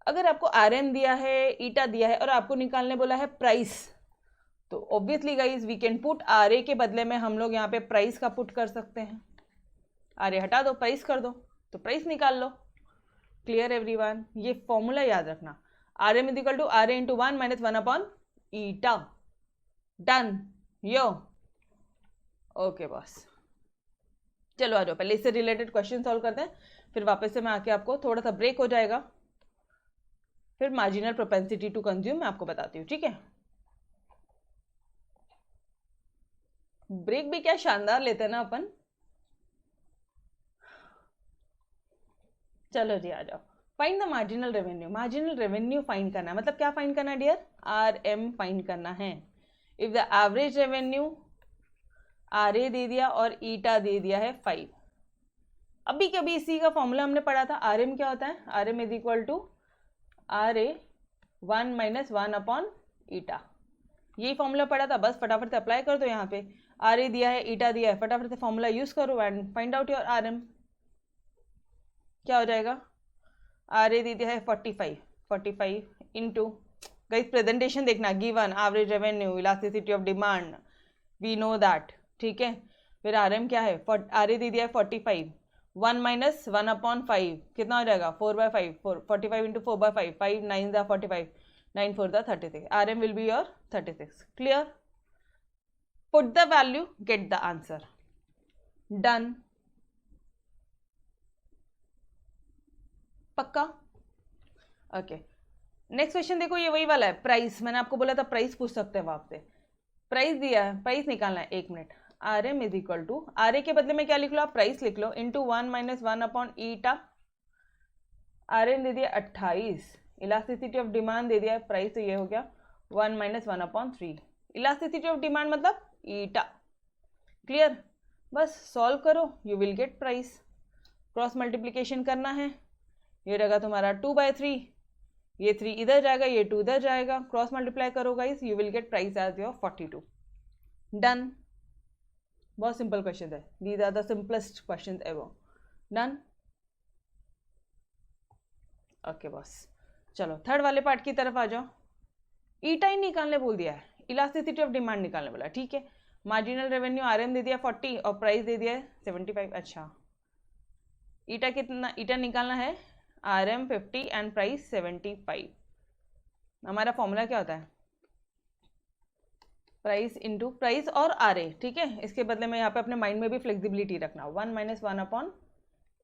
अगर आपको आरएम दिया है, ईटा दिया है और आपको निकालने बोला है प्राइस, तो obviously guys we can put RA के बदले में हम लोग यहाँ पे प्राइस का पुट कर सकते हैं, आरए हटा दो प्राइस कर दो तो प्राइस निकाल लो, क्लियर एवरीवन, ये फॉर्मूला याद रखना, R M is equal to R A into 1 minus 1 upon eta, done yo, okay boss. चलो आ जाओ पहले इससे रिलेटेड क्वेश्चन सॉल्व करते हैं, फिर वापस से मैं आके आपको थोड़ा सा ब्रेक हो जाएगा, फिर मार्जिनल प्रोपेंसिटी टू कंज्यूम मैं आपको बताती हूँ, ठीक है। ब्रेक भी क्या शानदार लेते हैं ना अपन, चलो जी आ जाओ, find the marginal revenue. Marginal revenue find करना है, मतलब क्या फाइंड करना है डियर? RM फाइंड करना है। If the average revenue RA दे दिया और ईटा दे दिया है 5। अभी कभी इसी का फॉर्मूला हमने पढ़ा था। RM क्या होता है? RM is equal to RA 1 - 1 upon eta. यही फॉर्मूला पढ़ा था, बस फटाफट से अप्लाई कर दो। यहाँ पे RA दिया है, ईटा दिया है, फटाफट से फॉर्मूला यूज करो and find out your RM। क्या हो जाएगा? RA दे दिया है 45 इंटू, गाइस प्रेजेंटेशन देखना, given average revenue, elasticity of demand, we know that, ठीक है। फिर RM क्या है? RA दे दिया है 45, 1 - 1 अपॉन 5 कितना हो जाएगा? 4/5, 45 इंटू 4/5, 5 9 दा 45, 9 4 दा 36। RM will be your 36। Clear? Put the value, get the answer. Done. पक्का? ओके, नेक्स्ट क्वेश्चन देखो, ये वही वाला है, प्राइस। मैंने आपको बोला था प्राइस पूछ सकते हैं आपसे। प्राइस दिया है, प्राइस निकालना है। 1 minute. RM is equal to, RA के बदले में क्या लिख लो आप? प्राइस लिख लो, इंटू 1 - 1 अपॉन ईटा। RM दे दिया 28, इलास्टिसिटी ऑफ डिमांड दे दिया है प्राइस, तो ये हो गया 1 - 1 अपॉन 3। इलास्टिसिटी ऑफ डिमांड मतलब ईटा। क्लियर? बस सॉल्व करो, you will get price. Cross multiplication करना है, ये रहेगा तुम्हारा 2/3, ये 3 इधर जाएगा, ये 2 इधर जाएगा, क्रॉस मल्टीप्लाई करो guys, you will get price as your 42। Done. बहुत सिंपल क्वेश्चन है, these are the simplest question ever. Done. Okay boss, चलो थर्ड वाले पार्ट की तरफ आ जाओ। ईटा ही निकालने बोल दिया है, इलास्टिसिटी ऑफ डिमांड निकालने बोला, ठीक है। मार्जिनल रेवेन्यू RM दे दिया 40 और प्राइस दे दिया है 75। अच्छा, ईटा कितना? ईटा निकालना है RM 50 एंड प्राइस 75। हमारा फॉर्मूला क्या होता है? प्राइस इंटू प्राइस और RA, ठीक है। इसके बदले में यहाँ पे अपने माइंड में भी फ्लेक्सिबिलिटी रखना, 1 - 1 अपॉन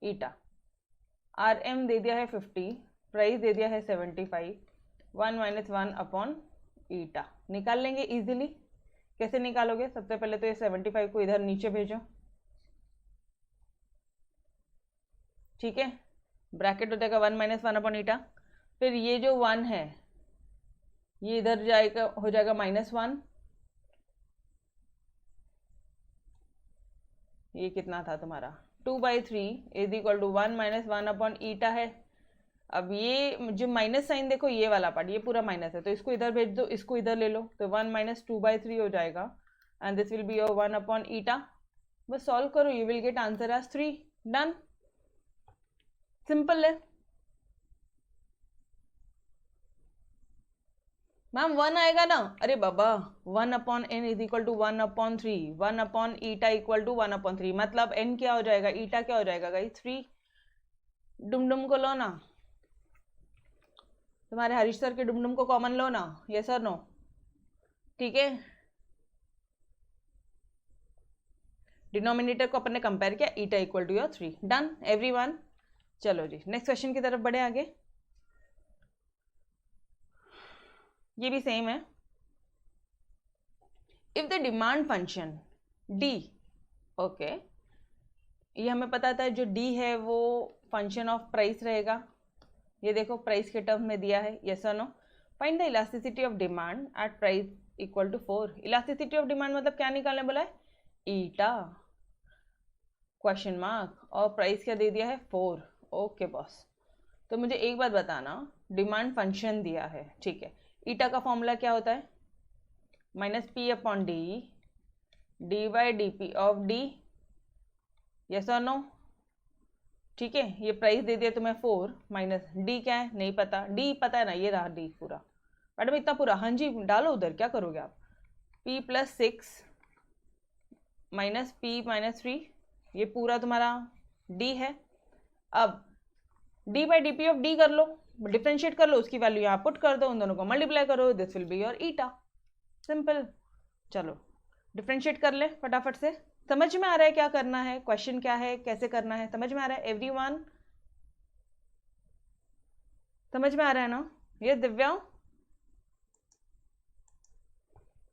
ईटा। RM दे दिया है 50, प्राइस दे दिया है 75, 1 - 1 अपॉन ईटा। निकाल लेंगे इजीली। कैसे निकालोगे? सबसे पहले तो ये 75 को इधर नीचे भेजो, ठीक है। ब्रैकेट हो जाएगा 1 - 1 अपॉन ईटा। फिर ये जो 1 है ये इधर जाएगा, हो जाएगा -1। ये कितना था तुम्हारा? 2/3 इज इक्वल टू 1 - 1 अपॉन ईटा है। अब ये जो माइनस साइन देखो, ये वाला पार्ट, ये पूरा माइनस है, तो इसको इधर भेज दो, इसको इधर ले लो, तो 1 - 2/3 हो जाएगा and this will be your 1 upon eta. बस सॉल्व करो, you will get answer as 3। Done. Simple है मैम। 1 आएगा ना? अरे बाबा, 1 upon n is equal to 1 upon 3, 1 upon eta equal to 1 upon 3, मतलब n क्या हो जाएगा? ईटा क्या हो जाएगा गाइस? 3। डुमडुम को लो ना, तुम्हारे हरीश सर के डुमडुम को कॉमन लो ना, यस और नो? ठीक है, डिनोमिनेटर को अपन ने कंपेयर किया, eta equal to your 3। Done everyone. चलो जी, नेक्स्ट क्वेश्चन की तरफ बढ़े आगे। ये भी सेम है। If the demand function D, okay, ये हमें पता था जो D है वो फंक्शन ऑफ प्राइस रहेगा। ये देखो प्राइस के टर्म में दिया है, यस और no? Find the elasticity of demand at price equal to 4। Elasticity of demand मतलब क्या निकालने बोला है? ईटा क्वेश्चन मार्क, और प्राइस क्या दे दिया है? 4। ओके बॉस, तो मुझे एक बात बताना, डिमांड फंक्शन दिया है, ठीक है। ईटा का फॉर्मूला क्या होता है? -P upon D dy/dp of D, yes और नो? ठीक है, ये प्राइस दे दिया तुम्हें 4, माइनस D क्या है? नहीं पता। D पता है ना, ये रहा D पूरा। मैडम इतना पूरा? हाँ जी, डालो उधर, क्या करोगे आप? P + 6 - P - 3, ये पूरा तुम्हारा D है। अब dy/dp ऑफ D कर लो, डिफ्रेंशिएट कर लो, उसकी वैल्यू यहाँ पुट कर दो, उन दोनों को मल्टीप्लाई करो, this will be your eta. Simple. चलो डिफ्रेंशिएट कर ले फटाफट से। समझ में आ रहा है क्या करना है, क्वेश्चन क्या है, कैसे करना है? समझ में आ रहा है एवरीवन? समझ में आ रहा है ना? ये दिव्या?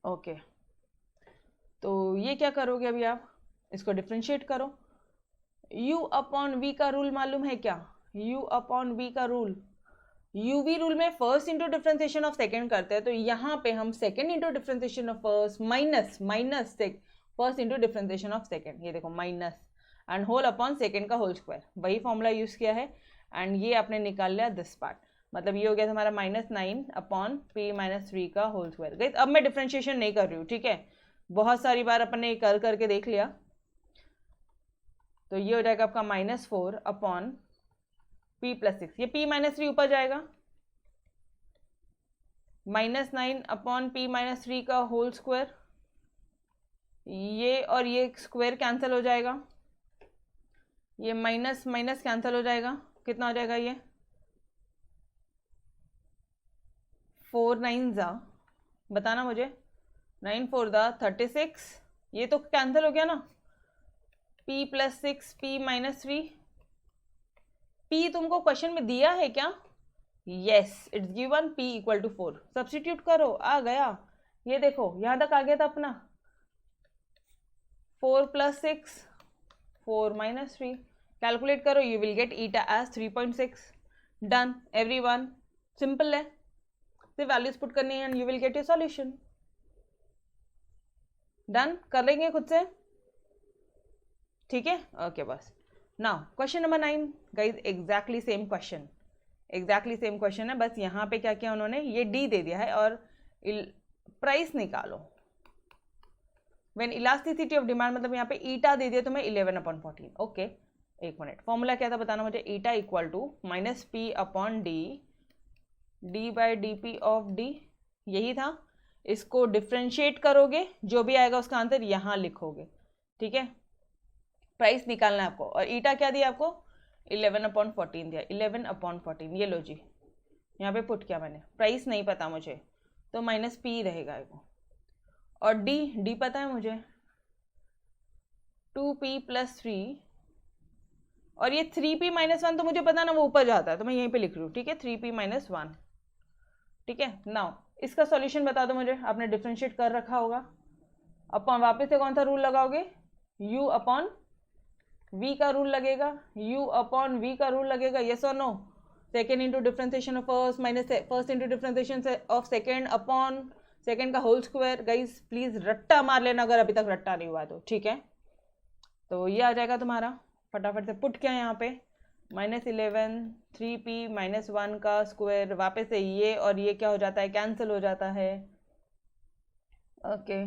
ओके, तो ये क्या करोगे अभी आप? इसको डिफ्रेंशिएट करो। U अपॉन V का रूल मालूम है क्या? u अपॉन v का रूल, यूवी रूल में first into differentiation of second करते हैं, तो यहाँ पे हम second into differentiation of first minus first into differentiation of second, ये देखो minus and whole upon second का होल स्क्वायर, वही फॉर्मूला यूज किया है एंड ये आपने निकाल लिया दिस पार्ट, मतलब ये हो गया हमारा -9 अपॉन p - 3 का होल स्क्वायर। गाइस अब मैं डिफ्रेंशिएशन नहीं कर रही हूँ, ठीक है, बहुत सारी बार अपन ने कर करके देख लिया, तो ये हो जाएगा आपका -4 अपॉन p + 6, ये p - 3 ऊपर जाएगा, -9 अपॉन p - 3 का होल स्क्वायर, ये और ये स्क्वायर कैंसिल हो जाएगा, ये माइनस माइनस कैंसिल हो जाएगा, कितना हो जाएगा ये 4 9 जा, बताना मुझे, 9 4 दा 36, ये तो कैंसिल हो गया ना, p + 6 p - 3, p तुमको क्वेश्चन में दिया है क्या? Yes it's given p = 4, substitute करो, आ गया, ये देखो यहाँ तक आ गया था अपना, 4 + 6 4 - 3, कैलकुलेट करो, you will get eta as 3.6, done everyone, simple है, सिर्फ वैल्यूज पुट करनी है and you will get your solution, done कर लेंगे खुद से, ठीक है, ओके बस। Now question number 9 guys, exactly same question है, बस यहाँ पे क्या किया उन्होंने, ये डी दे दिया है और प्राइस निकालो व्हेन इलास्टिसिटी ऑफ डिमांड, मतलब यहाँ पे ईटा दे दिया तुम्हें 11/14, ओके एक मिनट, फॉर्मूला क्या था बताना मुझे, eta equal to -p upon D by D of D, यही था, इसको डिफ्रेंशिएट करोगे, जो भी आएगा उसका आंसर यहाँ लिखोगे, ठीक है, प्राइस निकालना है आपको, और ईटा क्या दिया आपको 11/14 दिया, 11/14, ये लो जी, यहाँ पे पुट किया मैंने, प्राइस नहीं पता मुझे तो -p रहेगा वो, और डी पता है मुझे 2p + 3, और ये 3p - 1 तो मुझे पता ना, वो ऊपर जाता है, तो मैं यहीं पे लिख रही हूँ, ठीक है, 3p - 1, ठीक है। नाउ इसका सॉल्यूशन बता दो मुझे, आपने डिफरेंशिएट कर रखा होगा, अपन वापस से कौन सा रूल लगाओगे, u अपॉन v का रूल लगेगा, u अपॉन v का रूल लगेगा, यस और no, second into differentiation of first minus first into differentiation of second upon second का होल स्क्वायर, गाइज प्लीज रट्टा मार लेना अगर अभी तक रट्टा नहीं हुआ तो, ठीक है, तो ये आ जाएगा तुम्हारा, फटाफट से पुट किया यहाँ पे, -11 3p - 1 का स्क्वायर, वापस से ये और ये क्या हो जाता है, कैंसिल हो जाता है, ओके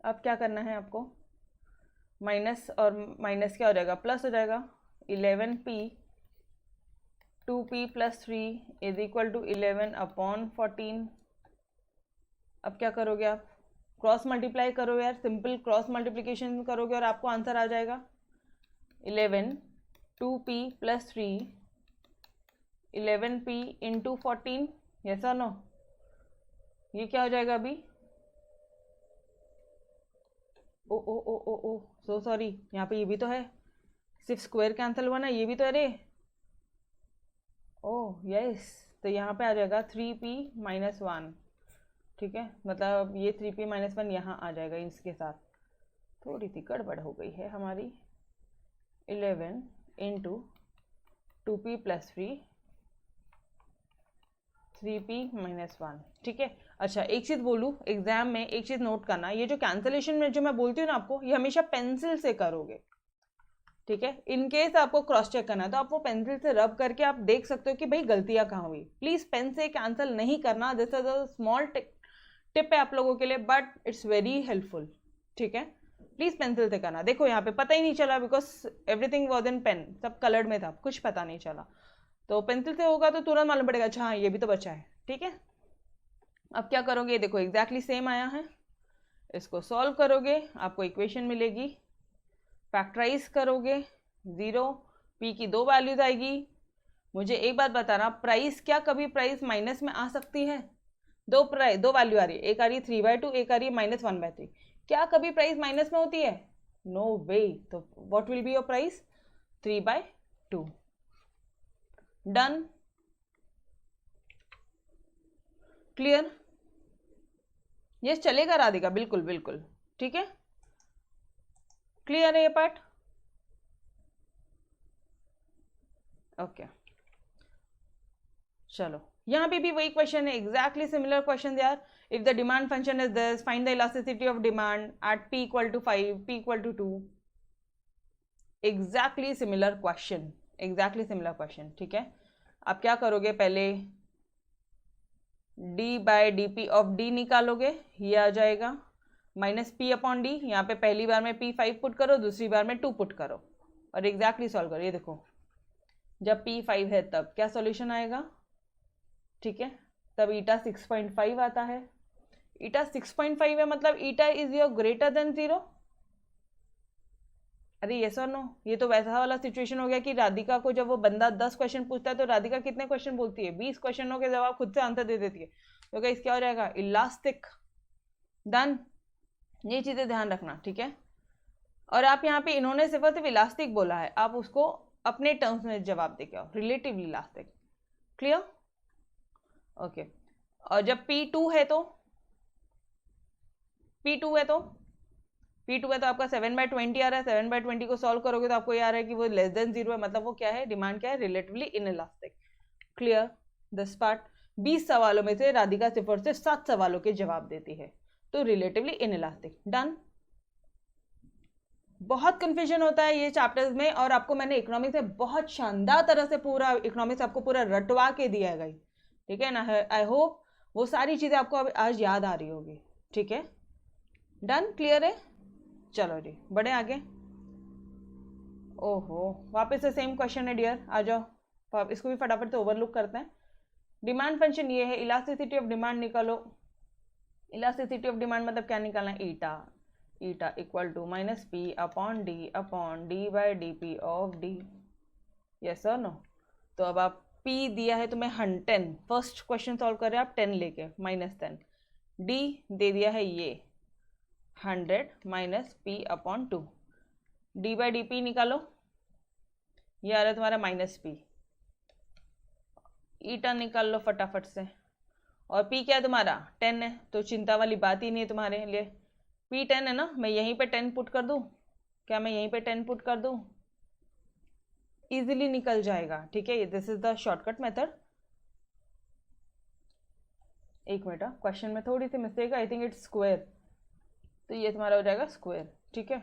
अब क्या करना है आपको, माइनस और माइनस क्या हो जाएगा, प्लस हो जाएगा, 11p 2p + 3 = 11/14, अब क्या करोगे आप, क्रॉस मल्टीप्लाई करो यार, सिंपल क्रॉस मल्टीप्लिकेशन करोगे और आपको आंसर आ जाएगा 11 2p + 3 11p × 14, यस और नो, ये क्या हो जाएगा अभी, ओ सो सॉरी, यहाँ पे ये भी तो है, सिर्फ स्क्वायर कैंसिल हुआ ना, ये भी तो है रे, ओह यस, तो यहाँ पे आ जाएगा 3p - 1, ठीक है, मतलब ये 3p - 1 यहाँ आ जाएगा, इसके साथ थोड़ी सी गड़बड़ हो गई है हमारी, 11 × 2p + 3 3p - 1, ठीक है। अच्छा एक चीज़ बोलूँ, एग्जाम में एक चीज़ नोट करना, ये जो कैंसलेशन में जो मैं बोलती हूँ ना आपको, ये हमेशा पेंसिल से करोगे, ठीक है, इन केस आपको क्रॉस चेक करना है तो आप वो पेंसिल से रब करके आप देख सकते हो कि भाई गलतियाँ कहाँ हुई, प्लीज़ पेन से कैंसिल नहीं करना, this is a small tip है आप लोगों के लिए, बट इट्स वेरी हेल्पफुल, ठीक है, प्लीज़ पेंसिल से करना, देखो यहाँ पे पता ही नहीं चला because everything was in pen, सब कलर्ड में था, कुछ पता नहीं चला, तो पेंसिल से होगा तो तुरंत मालूम पड़ेगा, अच्छा हाँ ये भी तो बचा है, ठीक है। अब क्या करोगे, देखो एग्जैक्टली सेम आया है, इसको सॉल्व करोगे, आपको इक्वेशन मिलेगी, फैक्टराइज करोगे, 0 p की 2 वैल्यूज आएगी, मुझे एक बात बताना, प्राइस क्या कभी प्राइस माइनस में आ सकती है, दो वैल्यू आ रही है, एक आ रही है 3/2, एक आ रही है -1/3, क्या कभी प्राइस माइनस में होती है, नो वे, तो what will be your price 3/2, done, clear, yes चलेगा राधिका, बिल्कुल बिल्कुल, ठीक है, क्लियर है ये पार्ट, ओके चलो यहाँ पे भी वही क्वेश्चन है, एग्जैक्टली सिमिलर क्वेश्चन यार. If the demand function is this, find the elasticity of demand at p equal to 5, p equal to 2. Exactly similar question, exactly similar question. ठीक है, आप क्या करोगे, पहले d by D P of d निकालोगे, ये आ जाएगा माइनस p अपॉन डी. यहाँ पे पहली बार में p 5 पुट करो, दूसरी बार में 2 पुट करो और एग्जैक्टली सॉल्व करो. ये देखो, जब p 5 है तब क्या सॉल्यूशन आएगा. ठीक है, तब ईटा 6.5 आता है. ईटा 6.5 है मतलब eta is your greater than 0. अरे यस और नो. ये तो वैसा वाला सिचुएशन हो गया कि राधिका को जब वो बंदा 10 क्वेश्चन पूछता है तो राधिका कितने क्वेश्चन बोलती है, 20 क्वेश्चनों के जवाब खुद से आंसर दे देती है. तो गाइस क्या हो जाएगा, इलास्टिक. डन. ये चीजें ध्यान रखना. ठीक है, और आप यहाँ पे इन्होंने सिर्फ इलास्टिक बोला है, आप उसको अपने टर्म्स में जवाब दे के आओ, रिलेटिवली इलास्टिक. क्लियर. ओके. और जब P2 है तो P2 है तो आपका 7/20 आ रहा है. 7/20 को सॉल्व करोगे तो आपको ये आ रहा है कि वो लेस देन 0 है, मतलब वो क्या है, डिमांड क्या है, relatively inelastic. Clear this part. 20 सवालों में से राधिका सिर्फ 7 सवालों के जवाब देती है, तो रिलेटिवली इनइलास्टिक. डन. बहुत कंफ्यूजन होता है ये चैप्टर्स में, और आपको मैंने इकोनॉमिक्स से बहुत शानदार तरह से पूरा इकोनॉमिक्स आपको पूरा रटवा के दिया है. ठीक है ना. आई होप वो सारी चीजें आपको आज याद आ रही होगी. ठीक है. डन. क्लियर है. चलो जी, बढ़े आगे. ओहो, वापस से सेम क्वेश्चन है डियर, आ जाओ. इसको भी फटाफट से ओवरलुक करते हैं. डिमांड फंक्शन ये है, इलास्टिसिटी ऑफ डिमांड निकालो. इलास्टिसिटी ऑफ डिमांड मतलब क्या निकालना है, eta. Eta equal to minus P upon D by D P of D. Yes और नो. तो अब आप p दिया है तुम्हें 10, फर्स्ट क्वेश्चन सॉल्व कर रहे हैं आप 10 लेके, -10. d दे दिया है ये 100 minus p upon 2. d by D P निकालो, ये आ रहा है तुम्हारा -p. ईटा निकाल लो फटाफट से. और p क्या है तुम्हारा 10 है, तो चिंता वाली बात ही नहीं है तुम्हारे लिए. p 10 है ना, मैं यहीं पे 10 पुट कर दूं क्या, मैं यहीं पे 10 पुट कर दूं, इजीली निकल जाएगा. ठीक है, this is the shortcut method. एक मिनट, क्वेश्चन में थोड़ी सी मिस्टेक है, आई थिंक इट्स स्क्वायर, तो ये तुम्हारा हो जाएगा स्क्वायर. ठीक है,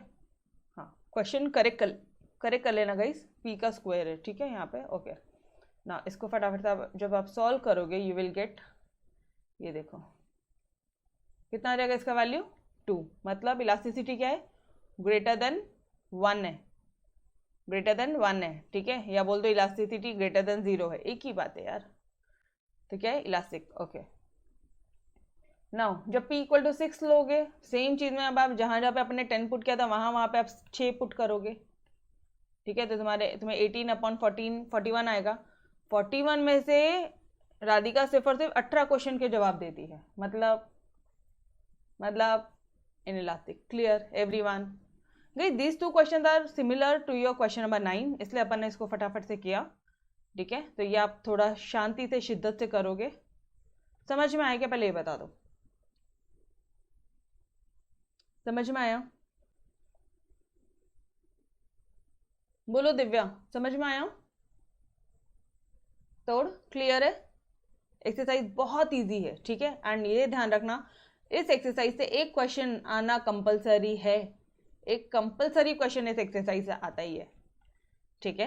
हाँ, क्वेश्चन करेक्ट कर लेना गाइस. p का स्क्वायर है. ठीक है यहाँ पे. ओके ना, इसको फटाफट से जब आप सॉल्व करोगे यू विल गेट, ये देखो कितना आ जाएगा इसका वैल्यू 2. मतलब इलास्टिसिटी क्या है, ग्रेटर देन 1 है, ग्रेटर देन 1 है. ठीक है, या बोल दो इलास्टिसिटी ग्रेटर देन 0 है, एक ही बात है यार. तो क्या है, इलास्टिक. ओके. नाउ जब p इक्वल टू 6 लोगे, सेम चीज में अब आप जहां पे अपने 10 पुट किया था वहां पे आप 6 पुट करोगे. ठीक है, तो तुम्हें 18 अपॉन 14 41 आएगा. 41 में से राधिका सिर्फ 18 क्वेश्चन के जवाब देती है, मतलब inelastic. Clear everyone. These two questions are similar to your question number 9, इसलिए अपन ने इसको फटाफट से किया. ठीक है, तो ये आप थोड़ा शांति से शिद्दत से करोगे. समझ में आया क्या, पहले ये बता दो, समझ में आया, बोलो दिव्या, समझ में आया. तोड़. क्लियर है. एक्सरसाइज बहुत इजी है. ठीक है, एंड ये ध्यान रखना, इस एक्सरसाइज से एक क्वेश्चन आना कंपलसरी है. एक कंपलसरी क्वेश्चन इस एक्सरसाइज से आता ही है. ठीक है,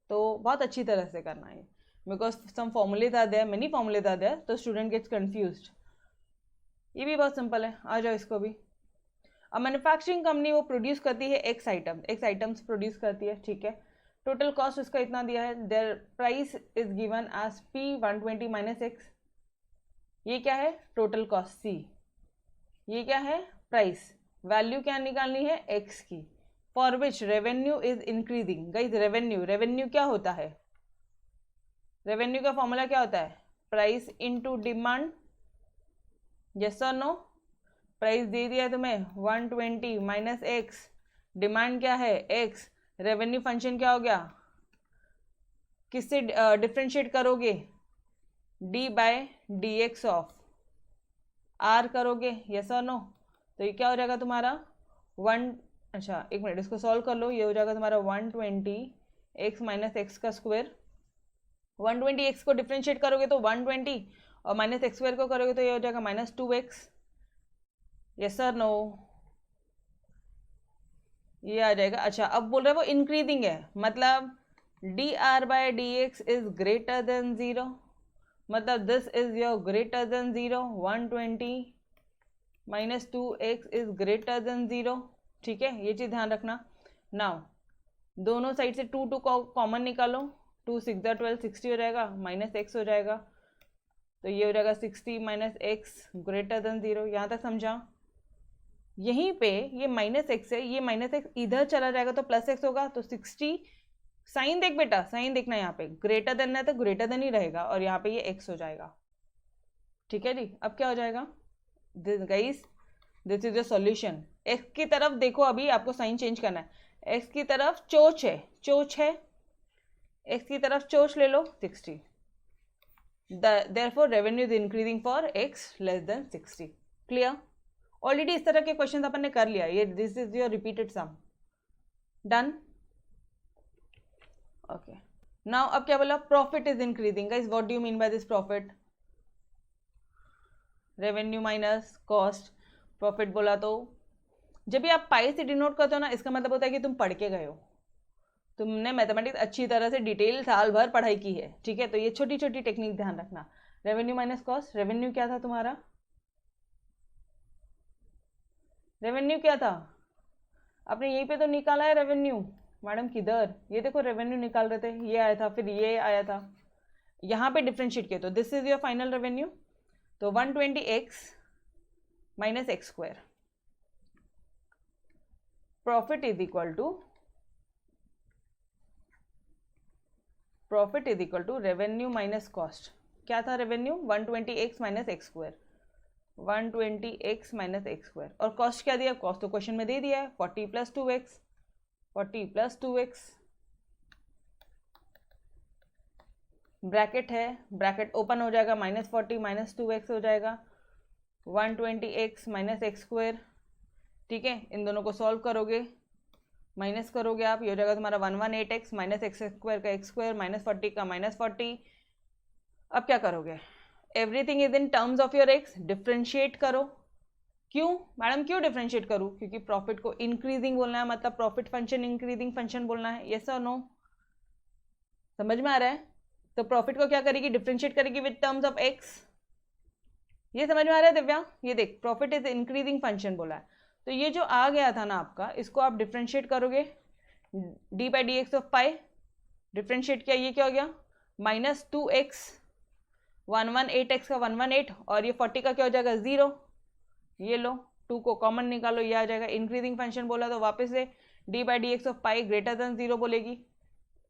तो बहुत अच्छी तरह से करना है, because some formulas are there, many formulas are there, तो स्टूडेंट गेट्स कंफ्यूज्ड. ये भी बहुत सिंपल है, आ जाओ इसको भी. अब मैन्युफैक्चरिंग कंपनी वो प्रोड्यूस करती है एक्स आइटम्स प्रोड्यूस करती है. ठीक है, टोटल कॉस्ट उसका इतना दिया है, there price is given as P120 minus X. ये क्या है, टोटल कॉस्ट C. ये क्या है, प्राइस. वैल्यू क्या निकालनी है, एक्स की, for which revenue is increasing. Guys revenue क्या होता है, रेवेन्यू का फॉर्मूला क्या होता है, प्राइस इनटू डिमांड. यस और नो. प्राइस दे दिया है तुम्हें 120 माइनस एक्स, डिमांड क्या है एक्स, रेवेन्यू फंक्शन क्या हो गया, किससे डिफ्रेंशिएट करोगे, D by D x of R करोगे. यस और नो. तो ये क्या हो जाएगा तुम्हारा 1, अच्छा एक मिनट इसको सॉल्व कर लो, ये हो जाएगा तुम्हारा 120 एक्स माइनस एक्स का स्क्वायर. 120x को डिफ्रेंशिएट करोगे तो 120 और माइनस एक्स स्क्वायर को करोगे तो ये हो जाएगा -2x। यस सर नो, ये आ जाएगा। अच्छा अब बोल रहे हैं वो इंक्रीजिंग है, मतलब dr/dx इज ग्रेटर देन 0, मतलब this is your greater than 0, 120 minus 2x is greater than 0। ठीक है, ये चीज़ ध्यान रखना। नाउ दोनों साइड से 2 कॉमन निकालो, 2 6 12 60 हो जाएगा, माइनस एक्स हो जाएगा, तो ये हो जाएगा 60 माइनस एक्स ग्रेटर देन 0। यहाँ तक समझा? यहीं पे ये माइनस एक्स है, ये माइनस एक्स इधर चला जाएगा तो प्लस एक्स होगा, तो 60 साइन देख बेटा, साइन देखना, यहाँ पे ग्रेटर देन है तो ग्रेटर देन ही रहेगा, और यहाँ पे ये एक्स हो जाएगा। ठीक है जी, अब क्या हो जाएगा guys, this is the solution. X की तरफ देखो, अभी आपको साइन चेंज करना है, एक्स की तरफ चोच है, चोच है, एक्स की तरफ चोच ले लो 60, therefore revenue is increasing for x less than 60। Clear? Already इस तरह के क्वेश्चन अपन ने कर लिया, ये this is your repeated sum. Done? Okay, now अब क्या बोला, profit is increasing. Guys what do you mean by this profit? Revenue minus cost, profit बोला तो जब भी आप पाई से डिनोट करते हो ना, इसका मतलब होता है कि तुम पढ़ के गए हो, तुमने मैथमेटिक्स अच्छी तरह से डिटेल साल भर पढ़ाई की है। ठीक है, तो ये छोटी छोटी टेक्निक ध्यान रखना। रेवेन्यू माइनस कॉस्ट, रेवेन्यू क्या था तुम्हारा? रेवेन्यू क्या था? आपने यहीं पे तो निकाला है रेवेन्यू। मैडम किधर? ये देखो रेवेन्यू निकाल रहे थे, ये आया था, फिर ये आया था, यहाँ पे डिफ्रेंशिएट किया, तो this is your final revenue. तो 120x minus x square, profit is equal to revenue minus cost. क्या था revenue? 120x minus x square, 120x minus x square, और कॉस्ट क्या दिया? कॉस्ट तो क्वेश्चन में दे दिया है, 40 plus 2x, 40 plus 2x, bracket है, ब्रैकेट ओपन हो जाएगा, -40 माइनस 2x हो जाएगा, 120x माइनस एक्स स्क्वायर। ठीक है, इन दोनों को सॉल्व करोगे, माइनस करोगे आप, ये हो जाएगा तुम्हारा 118x माइनस एक्स स्क्वायर का एक्स स्क्वायर, -40 का -40। अब क्या करोगे? Everything is in terms of your x, differentiate करो। क्यों मैडम, क्यों डिफ्रेंशिएट करूँ? क्योंकि प्रॉफिट को इंक्रीजिंग बोलना है, मतलब प्रॉफिट फंक्शन इंक्रीजिंग फंक्शन बोलना है। यस और नो? समझ में आ रहा है? तो प्रॉफिट को क्या करेगी? डिफ्रेंशिएट करेगी विद टर्म्स ऑफ एक्स। ये समझ में आ रहा है दिव्या? ये देख, प्रॉफिट इज इंक्रीजिंग फंक्शन बोला है, तो ये जो आ गया था ना आपका, इसको आप डिफ्रेंशिएट करोगे, d/dx ऑफ पाई, डिफ्रेंशिएट किया, ये क्या हो गया? -2x, 118x का 118, और ये 40 का क्या हो जाएगा? 0। ये लो, 2 को कॉमन निकालो, ये आ जाएगा। इंक्रीजिंग फंक्शन बोला तो वापस से d/dx of pi greater than 0 बोलेगी,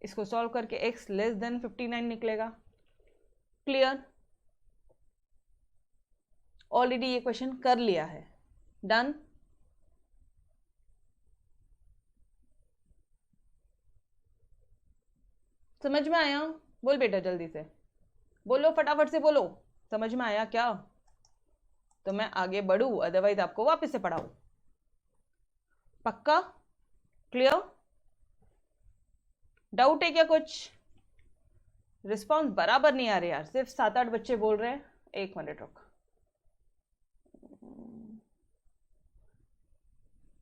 इसको सॉल्व करके x लेस देन 59 निकलेगा। क्लियर? ऑलरेडी ये क्वेश्चन कर लिया है। डन? समझ में आया? बोल बेटा जल्दी से बोलो, फटाफट से बोलो, समझ में आया क्या? तो मैं आगे बढ़ूं, अदरवाइज आपको वापस से पढ़ाऊं। पक्का? क्लियर? डाउट है क्या कुछ? रिस्पॉन्स बराबर नहीं आ रहे यार, सिर्फ 7-8 बच्चे बोल रहे हैं। एक मिनट रुक।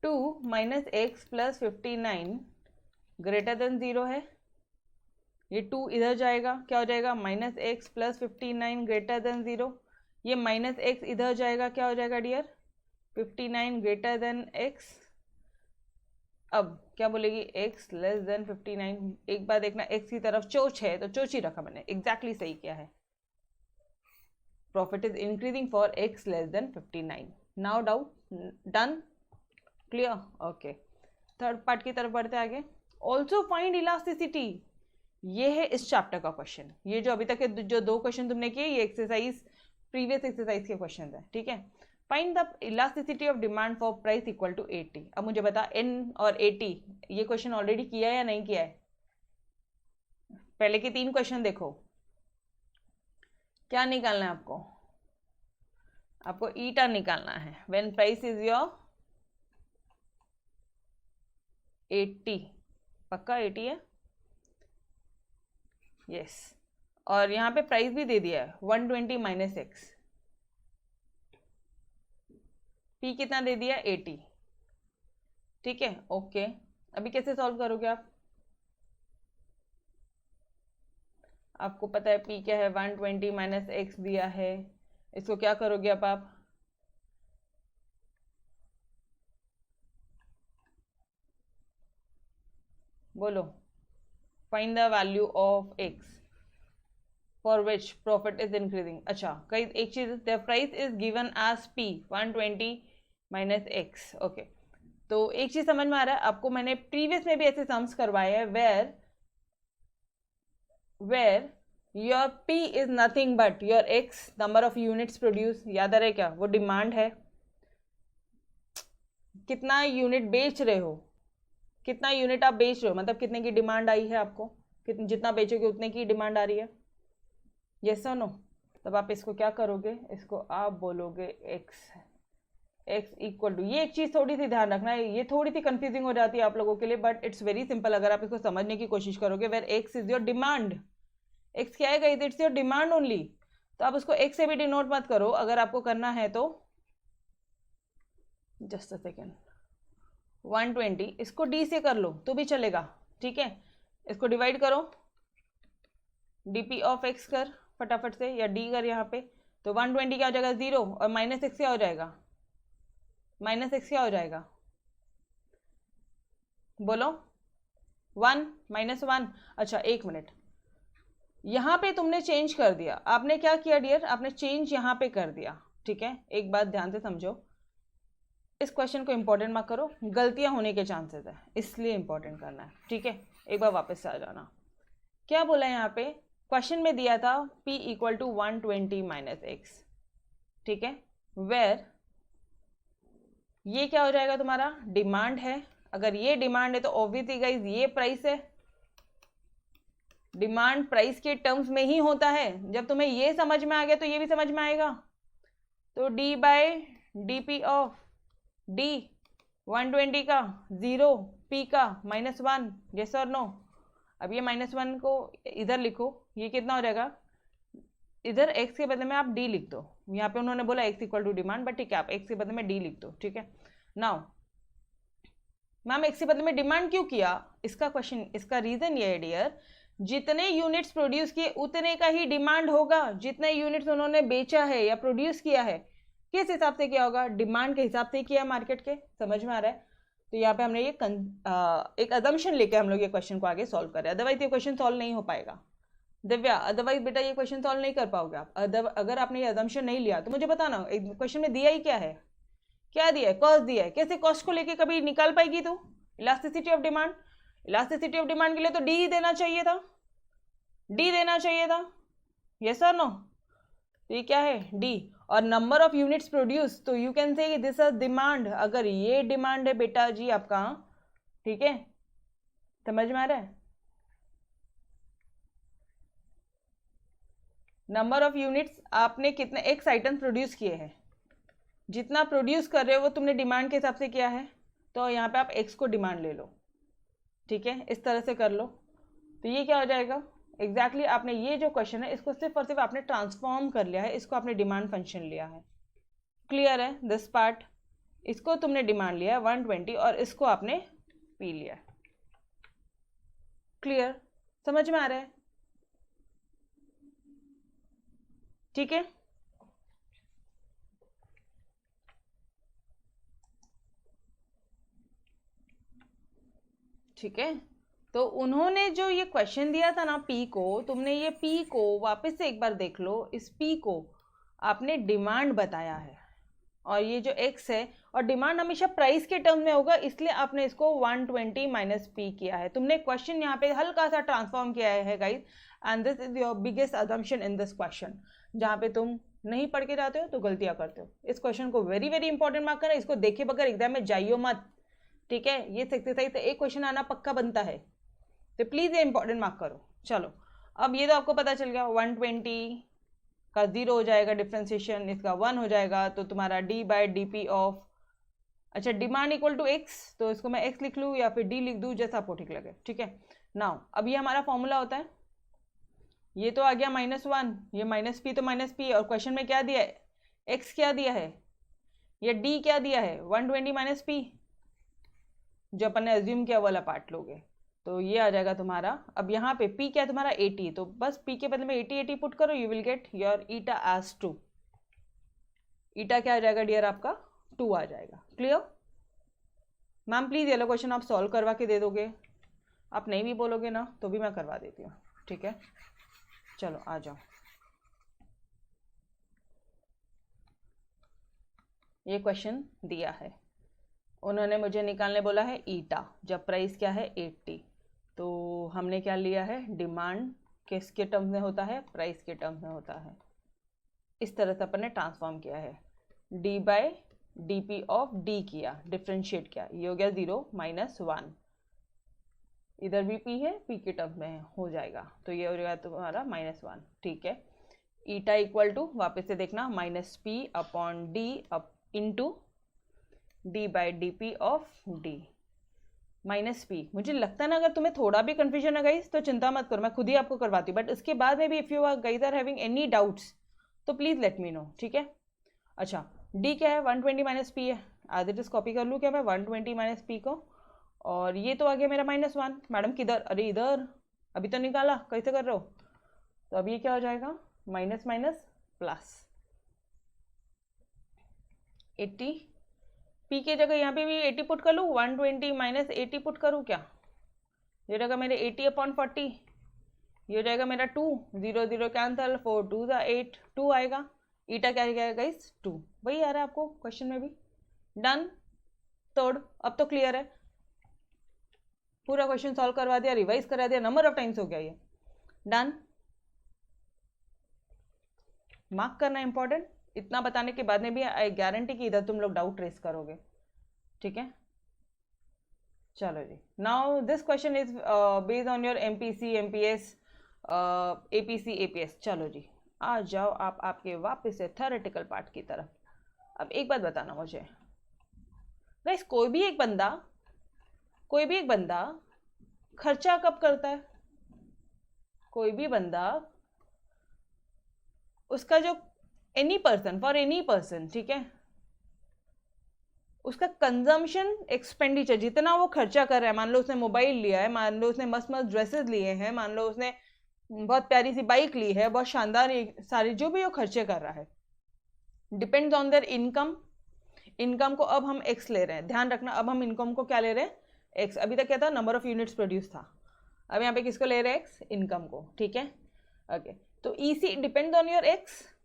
2 minus x plus 59 greater than 0 है, ये 2 इधर जाएगा, क्या हो जाएगा? Minus x plus 59 greater than 0। ये माइनस एक्स इधर जाएगा, क्या हो जाएगा डियर? 59 greater than x. अब क्या बोलेगी? x less than 59। एक बार देखना, x की तरफ चोच है तो चोच ही रखा मैंने, एग्जैक्टली सही किया है। Profit is increasing for x less than 59। Now doubt? Done? Clear? Okay, third part की तरफ बढ़ते आगे। ऑल्सो फाइंड इलास्टिसिटी, ये है इस चैप्टर का क्वेश्चन। ये जो अभी तक के जो 2 क्वेश्चन तुमने किए, ये एक्सरसाइज, प्रीवियस एक्सरसाइज के क्वेश्चन है। ठीक है, find the elasticity of demand for price equal to 80। अब मुझे बता, n और 80, ये क्वेश्चन ऑलरेडी किया है या नहीं किया है? पहले के 3 क्वेश्चन देखो, क्या निकालना है आपको? आपको ईटा निकालना है। व्हेन प्राइस इज योर 80, पक्का 80 है? यस। और यहाँ पे प्राइस भी दे दिया है 120 माइनस एक्स, पी कितना दे दिया 80, ठीक है ओके। अभी कैसे सॉल्व करोगे आप? आपको पता है पी क्या है, 120 माइनस एक्स दिया है, इसको क्या करोगे अब आप? बोलो, find the value of x for which profit is increasing. अच्छा कई एक चीज, the price is given as P 120 minus x, okay. तो एक चीज समझ में आ रहा है आपको, मैंने प्रीवियस में भी ऐसे सम्स करवाए हैं where your P is nothing but your x number of units produce. याद आ रहा है क्या? वो डिमांड है, कितना यूनिट बेच रहे हो, कितना यूनिट आप बेच रहे हो, मतलब कितने की डिमांड आई है आपको, जितना बेचोगे उतने की डिमांड आ रही है, यस और नो? तब आप इसको क्या करोगे, इसको आप बोलोगे एक्स इक्वल टू, ये एक चीज थोड़ी सी ध्यान रखना है, ये थोड़ी सी कंफ्यूजिंग हो जाती है आप लोगों के लिए, बट इट्स वेरी सिंपल अगर आप इसको समझने की कोशिश करोगे। Where x is your demand, x क्या है, इट्स योर डिमांड ओनली, तो आप उसको एक्स से भी डिनोट मत करो। अगर आपको करना है तो जस्ट अ सेकेंड, 120 इसको डी से कर लो तो भी चलेगा, ठीक है। इसको डिवाइड करो, डीपी ऑफ एक्स कर फटाफट से, या डी कर यहाँ पे, तो 120 क्या हो जाएगा 0, और माइनस एक्स क्या हो जाएगा, माइनस एक्स क्या हो जाएगा, बोलो 1 माइनस 1। अच्छा एक मिनट, यहाँ पे तुमने चेंज कर दिया, आपने क्या किया डियर, आपने चेंज यहाँ पे कर दिया, ठीक है। एक बात ध्यान से समझो, इस क्वेश्चन को इंपॉर्टेंट मत करो, गलतियां होने के चांसेस है, इसलिए इंपॉर्टेंट करना है, ठीक है। एक बार वापस से आ जाना, क्या बोला है यहाँ पे, क्वेश्चन में दिया था P equal to 120 minus x, ठीक है। वेयर ये क्या हो जाएगा तुम्हारा, डिमांड है। अगर ये डिमांड है तो ऑब्वियसली गाइस ये प्राइस है, डिमांड प्राइस के टर्म्स में ही होता है। जब तुम्हें ये समझ में आ गया तो ये भी समझ में आएगा। तो D by D P of d 120 का 0, पी का -1, यस और नो? अब ये -1 को इधर लिखो, ये कितना हो जाएगा, इधर x के बदले में आप d लिख दो, यहाँ पे उन्होंने बोला x equal to demand, but ठीक है आप x के बदले में d लिख दो, ठीक है। नाउ मैम x के बदले में डिमांड क्यों किया, इसका क्वेश्चन, इसका रीजन ये है डियर, जितने यूनिट्स प्रोड्यूस किए उतने का ही डिमांड होगा, जितने यूनिट्स उन्होंने बेचा है या प्रोड्यूस किया है, किस हिसाब से किया होगा, डिमांड के हिसाब से किया मार्केट के, समझ में आ रहा है? तो यहाँ पे हमने ये एक अजम्पशन लेके हम लोग ये क्वेश्चन को आगे सॉल्व कर रहे हैं, अदरवाइज ये क्वेश्चन सॉल्व नहीं हो पाएगा दिव्या, अदरवाइज बेटा ये क्वेश्चन सॉल्व नहीं कर पाओगे आप। अगर आपने ये अजम्पशन नहीं लिया तो मुझे बताना क्वेश्चन में दिया ही क्या है, क्या दिया है, कॉस्ट दिया है, कैसे कॉस्ट को लेके कभी निकाल पाएगी तू, elasticity of demand, elasticity of demand के लिए तो डी ही देना चाहिए था, डी देना चाहिए था, यस और नो? तो ये क्या है डी, और नंबर ऑफ यूनिट्स प्रोड्यूस, तो you can say this is demand, अगर ये डिमांड है बेटा जी आपका, ठीक है, समझ में आ रहा है? नंबर ऑफ यूनिट्स, आपने कितने एक्स आइटम प्रोड्यूस किए हैं, जितना प्रोड्यूस कर रहे हो वो तुमने डिमांड के हिसाब से किया है, तो यहाँ पे आप एक्स को डिमांड ले लो, ठीक है, इस तरह से कर लो। तो ये क्या हो जाएगा एग्जैक्टली आपने ये जो क्वेश्चन है इसको सिर्फ और सिर्फ आपने ट्रांसफॉर्म कर लिया है, इसको आपने डिमांड फंक्शन लिया है, क्लियर है दिस पार्ट? इसको तुमने डिमांड लिया है 120 और इसको आपने पी लिया है, क्लियर, समझ में आ रहा है? ठीक है, ठीक है। तो उन्होंने जो ये क्वेश्चन दिया था ना पी को, तुमने ये पी को वापस से एक बार देख लो, इस पी को आपने डिमांड बताया है, और ये जो एक्स है, और डिमांड हमेशा प्राइस के टर्म में होगा, इसलिए आपने इसको 120 माइनस पी किया है। तुमने क्वेश्चन यहाँ पे हल्का सा ट्रांसफॉर्म किया है guys, and this is your biggest assumption in this question, जहाँ पे तुम नहीं पढ़ के जाते हो तो गलतियां करते हो। इस क्वेश्चन को वेरी वेरी इंपॉर्टेंट मार्क करना, इसको देखे बगैर एग्जाम में जाइयो मत, ठीक है। ये एक्सरसाइज से एक क्वेश्चन आना पक्का बनता है, तो प्लीज ये इंपॉर्टेंट मार्क करो। चलो अब ये तो आपको पता चल गया, 120 का 0 हो जाएगा डिफ्रेंसिएशन, इसका 1 हो जाएगा, तो तुम्हारा d by D P of, अच्छा डिमांड इक्वल टू एक्स, तो इसको मैं एक्स लिख लूँ या फिर डी लिख दूँ, जैसा आपको ठीक लगे, ठीक है। नाउ अब ये हमारा फॉर्मूला होता है ये तो आ गया -1, ये -p तो -p, और क्वेश्चन में क्या दिया है, x क्या दिया है, या d क्या दिया है, 120 - p, जो अपन ने एज्यूम किया वाला पार्ट लोगे, तो ये आ जाएगा तुम्हारा। अब यहाँ पे p क्या है तुम्हारा 80, तो बस p के बदले में 80 पुट करो, you will get your eta as 2। Eta क्या आ जाएगा डियर आपका, 2 आ जाएगा। Clear ma'am? प्लीज ये लो क्वेश्चन आप सॉल्व करवा के दे दोगे, आप नहीं भी बोलोगे ना तो भी मैं करवा देती हूँ, ठीक है? चलो आ जाओ। ये क्वेश्चन दिया है, उन्होंने मुझे निकालने बोला है ईटा, जब प्राइस क्या है 80, तो हमने क्या लिया है, डिमांड किसके टर्म्स में होता है, प्राइस के टर्म्स में होता है। इस तरह से अपन ने ट्रांसफॉर्म किया है, D by D P of d किया, डिफ्रेंशिएट किया, ये हो गया 0 -1, इधर भी p है, p के टर्म में हो जाएगा, तो ये हो जाएगा तुम्हारा -1, ठीक है? ईटा इक्वल टू, वापस से देखना, -p upon d into d by D P of d -p। मुझे लगता है ना अगर तुम्हें थोड़ा भी कंफ्यूजन है गाइस तो चिंता मत करो, मैं खुद ही आपको करवाती हूँ, बट इसके बाद में भी if you guys are having any doubts तो प्लीज़ लेट मी नो, ठीक है? अच्छा, d क्या है, 120 - p है, एज इट इज कॉपी कर लूँ क्या मैं 120 - p को, और ये तो आ गया मेरा -1। मैडम किधर, अरे इधर, अभी तो निकाला, कैसे कर रहे हो? तो अब ये क्या हो जाएगा, माइनस माइनस प्लस 80, p के जगह यहाँ पे भी 80 पुट कर लूँ, 120 - 80 पुट करूँ क्या, ये रहेगा मेरे 80/40, ये हो जाएगा मेरा 2, 0 0 कैंसल, 4 2 8, 2 आएगा। ईटा क्या आएगा गाइस, 2, वही आ रहा है आपको क्वेश्चन में भी। डन, थर्ड, अब तो क्लियर है, पूरा क्वेश्चन सॉल्व करवा दिया, रिवाइज करा दिया, नंबर ऑफ टाइम्स हो गया ये। डन, मार्क करना इंपॉर्टेंट, इतना बताने के बाद में भी आई गारंटी कि इधर तुम लोग डाउट रेस करोगे, ठीक है? चलो जी, now this question is based on your MPC, MPS, APC, APS. चलो जी, आ जाओ आप आपके वापस से थ्योरेटिकल पार्ट की तरफ। अब एक बात बताना मुझे गाइस, कोई भी एक बंदा खर्चा कब करता है? कोई भी बंदा, उसका जो एनी पर्सन, ठीक है, उसका कंजम्पशन एक्सपेंडिचर जितना वो खर्चा कर रहा है, मान लो उसने मोबाइल लिया है, मान लो उसने मस्त मस्त ड्रेसेस लिए हैं, मान लो उसने बहुत प्यारी सी बाइक ली है, बहुत शानदार, सारी जो भी वो खर्चे कर रहा है, depends on their income. Income को अब हम एक्स ले रहे हैं, ध्यान रखना, अब हम इनकम को क्या ले रहे हैं, एक्स। अभी तक क्या था, नंबर ऑफ यूनिट्स प्रोड्यूस था, अब यहाँ पे किसको ले रहे हैं, एक्स, इनकम को, ठीक है? ओके, तो EC depends on your x.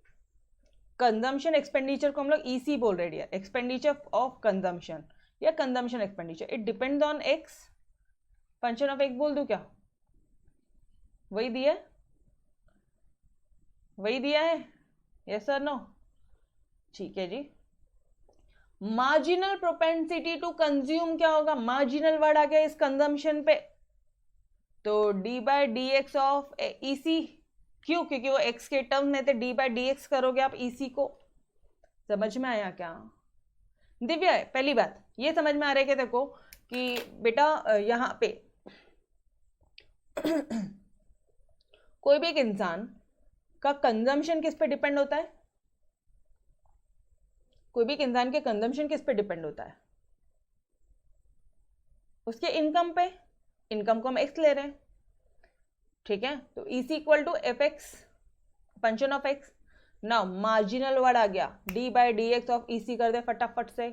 Consumption expenditure को हम लोग ईसी बोल रहे हैं, एक्सपेंडिचर ऑफ कंजम्पशन या consumption expenditure, it depends on x. Function of x बोल दूं क्या, वही दिया है, यस सर नो, ठीक है जी। मार्जिनल प्रोपेंसिटी टू कंज्यूम क्या होगा, मार्जिनल वर्ड आ गया इस कंजम्पशन पे, तो D by D x of EC, क्यों, क्योंकि वो x के टर्म में थे, डी बाय डी एक्स करोगे आप इसी को। समझ में आया क्या दिव्या? पहली बात ये समझ में आ रहा है कि देखो कि बेटा यहाँ पे कोई भी एक इंसान का कंजम्पशन किस पे डिपेंड होता है, कोई भी एक इंसान के कंजम्पशन किस पे डिपेंड होता है, उसके इनकम पे। इनकम को हम x ले रहे हैं, ठीक है? तो इसी equal to F X, function of X. Now marginal word आ गया, D by D x of ईसी कर दे फटाफट से,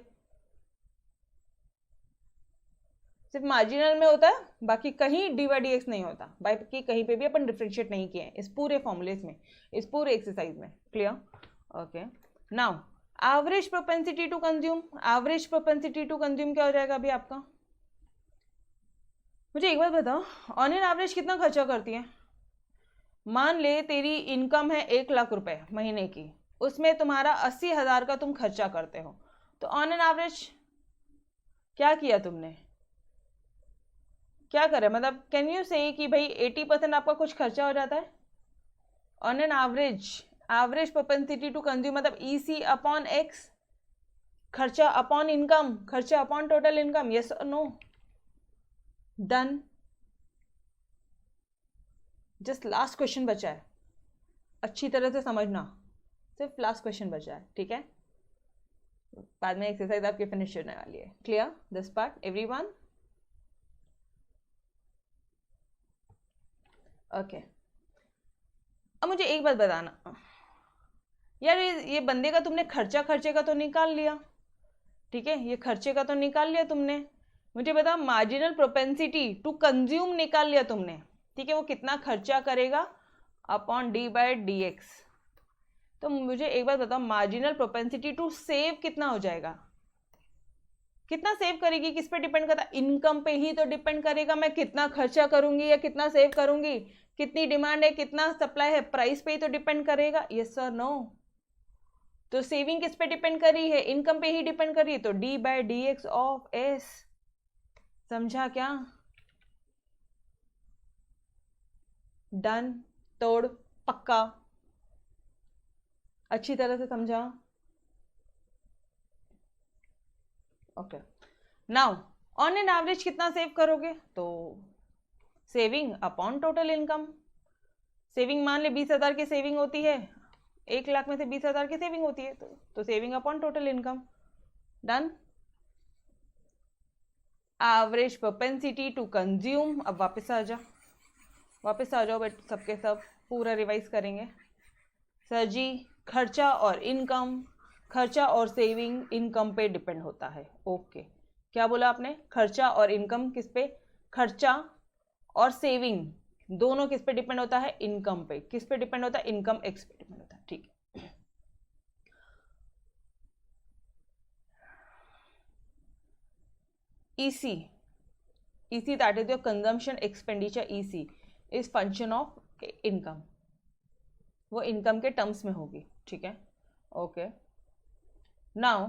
सिर्फ मार्जिनल में होता है, बाकी कहीं डी बाई डी एक्स नहीं होता, बाकी कहीं पे भी अपन डिफ्रेंशिएट नहीं किए हैं इस पूरे फॉर्मूलेस में, इस पूरे एक्सरसाइज में। Clear? Okay, now average propensity to consume, average propensity to consume क्या हो जाएगा अभी आपका? मुझे एक बात बताओ, ऑन एन एवरेज कितना खर्चा करती है? मान ले तेरी इनकम है 1 लाख रुपए महीने की, उसमें तुम्हारा 80,000 का तुम खर्चा करते हो, तो ऑन एन एवरेज क्या किया तुमने, क्या करे, मतलब कैन यू से कि भाई 80% आपका कुछ खर्चा हो जाता है on an average? Average propensity to consume मतलब ईसी अपॉन एक्स, खर्चा अपॉन इनकम, खर्चा अपॉन टोटल इनकम, यस और no? Done. Just last question बचा है, अच्छी तरह से समझना, सिर्फ लास्ट क्वेश्चन बचा है, ठीक है, बाद में एक्सरसाइज आपकी फिनिश होने वाली है। Clear this part everyone? Okay, अब मुझे एक बात बताना यार, ये बंदे का तुमने खर्चे का तो निकाल लिया, ठीक है, ये खर्चे का तो निकाल लिया तुमने, मुझे बता मार्जिनल प्रोपेंसिटी टू कंज्यूम निकाल लिया तुमने, ठीक है, वो कितना खर्चा करेगा अपॉन d/dx। तो मुझे एक बात बताओ, मार्जिनल प्रोपेंसिटी टू सेव कितना हो जाएगा? कितना सेव करेगी किस पे डिपेंड करता है? इनकम पे ही तो डिपेंड करेगा, मैं कितना खर्चा करूंगी या कितना सेव करूंगी, कितनी डिमांड है कितना सप्लाई है, प्राइस पे ही तो डिपेंड करेगा। Yes sir no? तो सेविंग किस पे डिपेंड कर रही है? इनकम पे ही डिपेंड कर रही है, तो d/dx ऑफ s। समझा क्या? डन, तोड़, पक्का, अच्छी तरह से समझा? Okay, now on an average कितना सेव करोगे? तो saving upon total income. Saving मान ले 20,000 की सेविंग होती है, 1 लाख में से 20,000 की सेविंग होती है, तो saving upon total income. Done. Average propensity to consume, अब वापस आ जाओ बट सबके सब पूरा रिवाइज करेंगे। सर जी खर्चा और इनकम, खर्चा और सेविंग इनकम पे डिपेंड होता है। ओके, क्या बोला आपने? खर्चा और इनकम किस पे? खर्चा और सेविंग दोनों किस पे डिपेंड होता है? इनकम पे। किस पे डिपेंड होता है? इनकम एक्स पे डिपेंड होता है, ठीक है। EC that is your consumption expenditure, EC is function of income, वो इनकम के टर्म्स में होगी, ठीक है। ओके, नाउ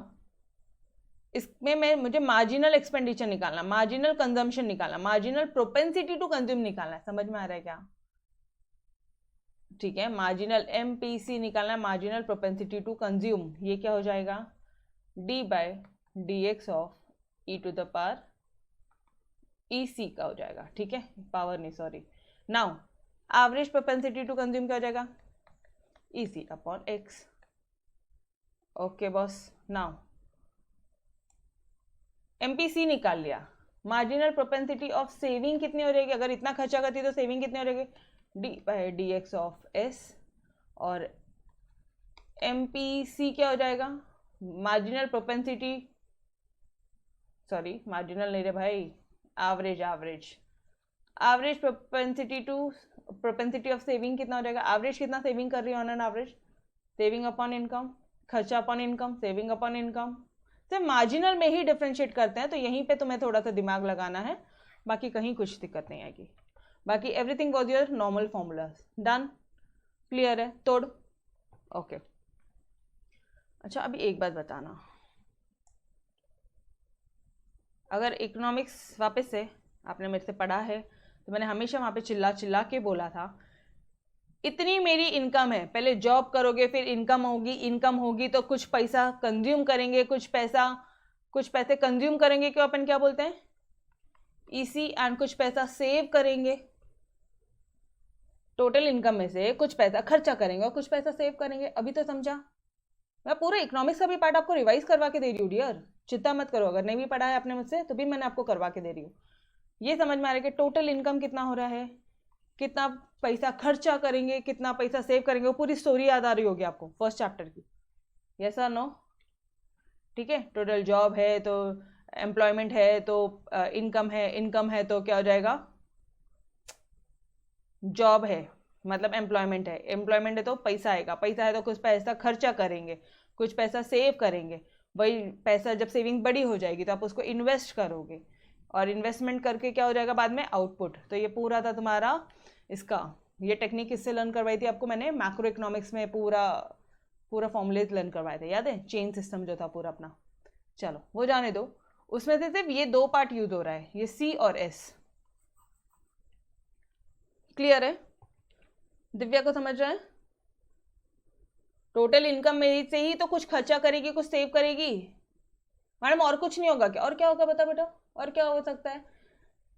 इसमें मुझे मार्जिनल एक्सपेंडिचर निकालना, मार्जिनल कंजम्पशन निकालना, मार्जिनल प्रोपेंसिटी टू कंज्यूम निकालना, समझ में आ रहा है क्या? ठीक है, मार्जिनल MPC निकालना है, मार्जिनल प्रोपेंसिटी टू कंज्यूम। ये क्या हो जाएगा? d/dx ऑफ e⁻ EC का हो जाएगा, ठीक है, पावर नहीं sorry. Now average propensity to consume क्या हो जाएगा? EC upon x। Okay boss, now MPC निकाल लिया, मार्जिनल प्रोपेंसिटी ऑफ सेविंग कितनी हो जाएगी? अगर इतना खर्चा करती है तो सेविंग कितनी हो जाएगी? d/dx of s। और MPC क्या हो जाएगा? मार्जिनल प्रोपेंसिटी, सॉरी मार्जिनल नहीं रे भाई, एवरेज प्रोपेंसिटी ऑफ सेविंग कितना हो जाएगा? एवरेज कितना सेविंग कर रही है on an average? Saving upon income, खर्चा upon income, saving upon income. सिर्फ मार्जिनल में ही डिफरेंशिएट करते हैं, तो यहीं पे तुम्हें थोड़ा सा दिमाग लगाना है, बाकी कहीं कुछ दिक्कत नहीं आएगी। बाकी everything was your normal formulas. Done, clear है? तोड़। ओके, अच्छा अभी एक बात बताना, अगर इकोनॉमिक्स वापस से आपने मेरे से पढ़ा है तो मैंने हमेशा वहाँ पे चिल्ला चिल्ला के बोला था, इतनी मेरी इनकम है, पहले जॉब करोगे फिर इनकम होगी तो कुछ पैसा कंज्यूम करेंगे, कुछ पैसे कंज्यूम करेंगे, क्यों अपन क्या बोलते हैं? EC, एंड कुछ पैसा सेव करेंगे, टोटल इनकम में से कुछ पैसा खर्चा करेंगे और कुछ पैसा सेव करेंगे। अभी तो समझा? मैं पूरा इकोनॉमिक्स का भी पार्ट आपको रिवाइज करवा के दे रही हूँ डियर, चिंता मत करो, अगर नहीं भी पढ़ा है आपने मुझसे तो भी मैंने आपको करवा के दे रही हूँ। ये समझ में आ रहा है कि टोटल इनकम कितना हो रहा है, कितना पैसा खर्चा करेंगे, कितना पैसा सेव करेंगे, वो पूरी स्टोरी याद आ रही होगी आपको फर्स्ट चैप्टर की। यस और नो? ठीक है, टोटल जॉब है तो एम्प्लॉयमेंट है तो इनकम है तो क्या हो जाएगा? जॉब है मतलब एम्प्लॉयमेंट है तो पैसा आएगा, पैसा है तो कुछ पैसा खर्चा करेंगे, कुछ पैसा सेव करेंगे, वही पैसा जब सेविंग बड़ी हो जाएगी तो आप उसको इन्वेस्ट करोगे, और इन्वेस्टमेंट करके क्या हो जाएगा बाद में? आउटपुट। तो ये पूरा था तुम्हारा इसका, ये टेक्निक किससे लर्न करवाई थी आपको मैंने? मैक्रो इकोनॉमिक्स में पूरा फॉर्मूलेज लर्न करवाए थे, याद है? चेन सिस्टम जो था पूरा अपना। चलो वो जाने दो, उसमें से सिर्फ ये 2 पार्ट यूज हो रहा है, ये C और S। क्लियर है? दिव्या को समझ रहे हैं? टोटल इनकम में से ही तो कुछ खर्चा करेगी, कुछ सेव करेगी। मैडम और कुछ नहीं होगा क्या? और क्या होगा बता बेटा, और क्या हो सकता है?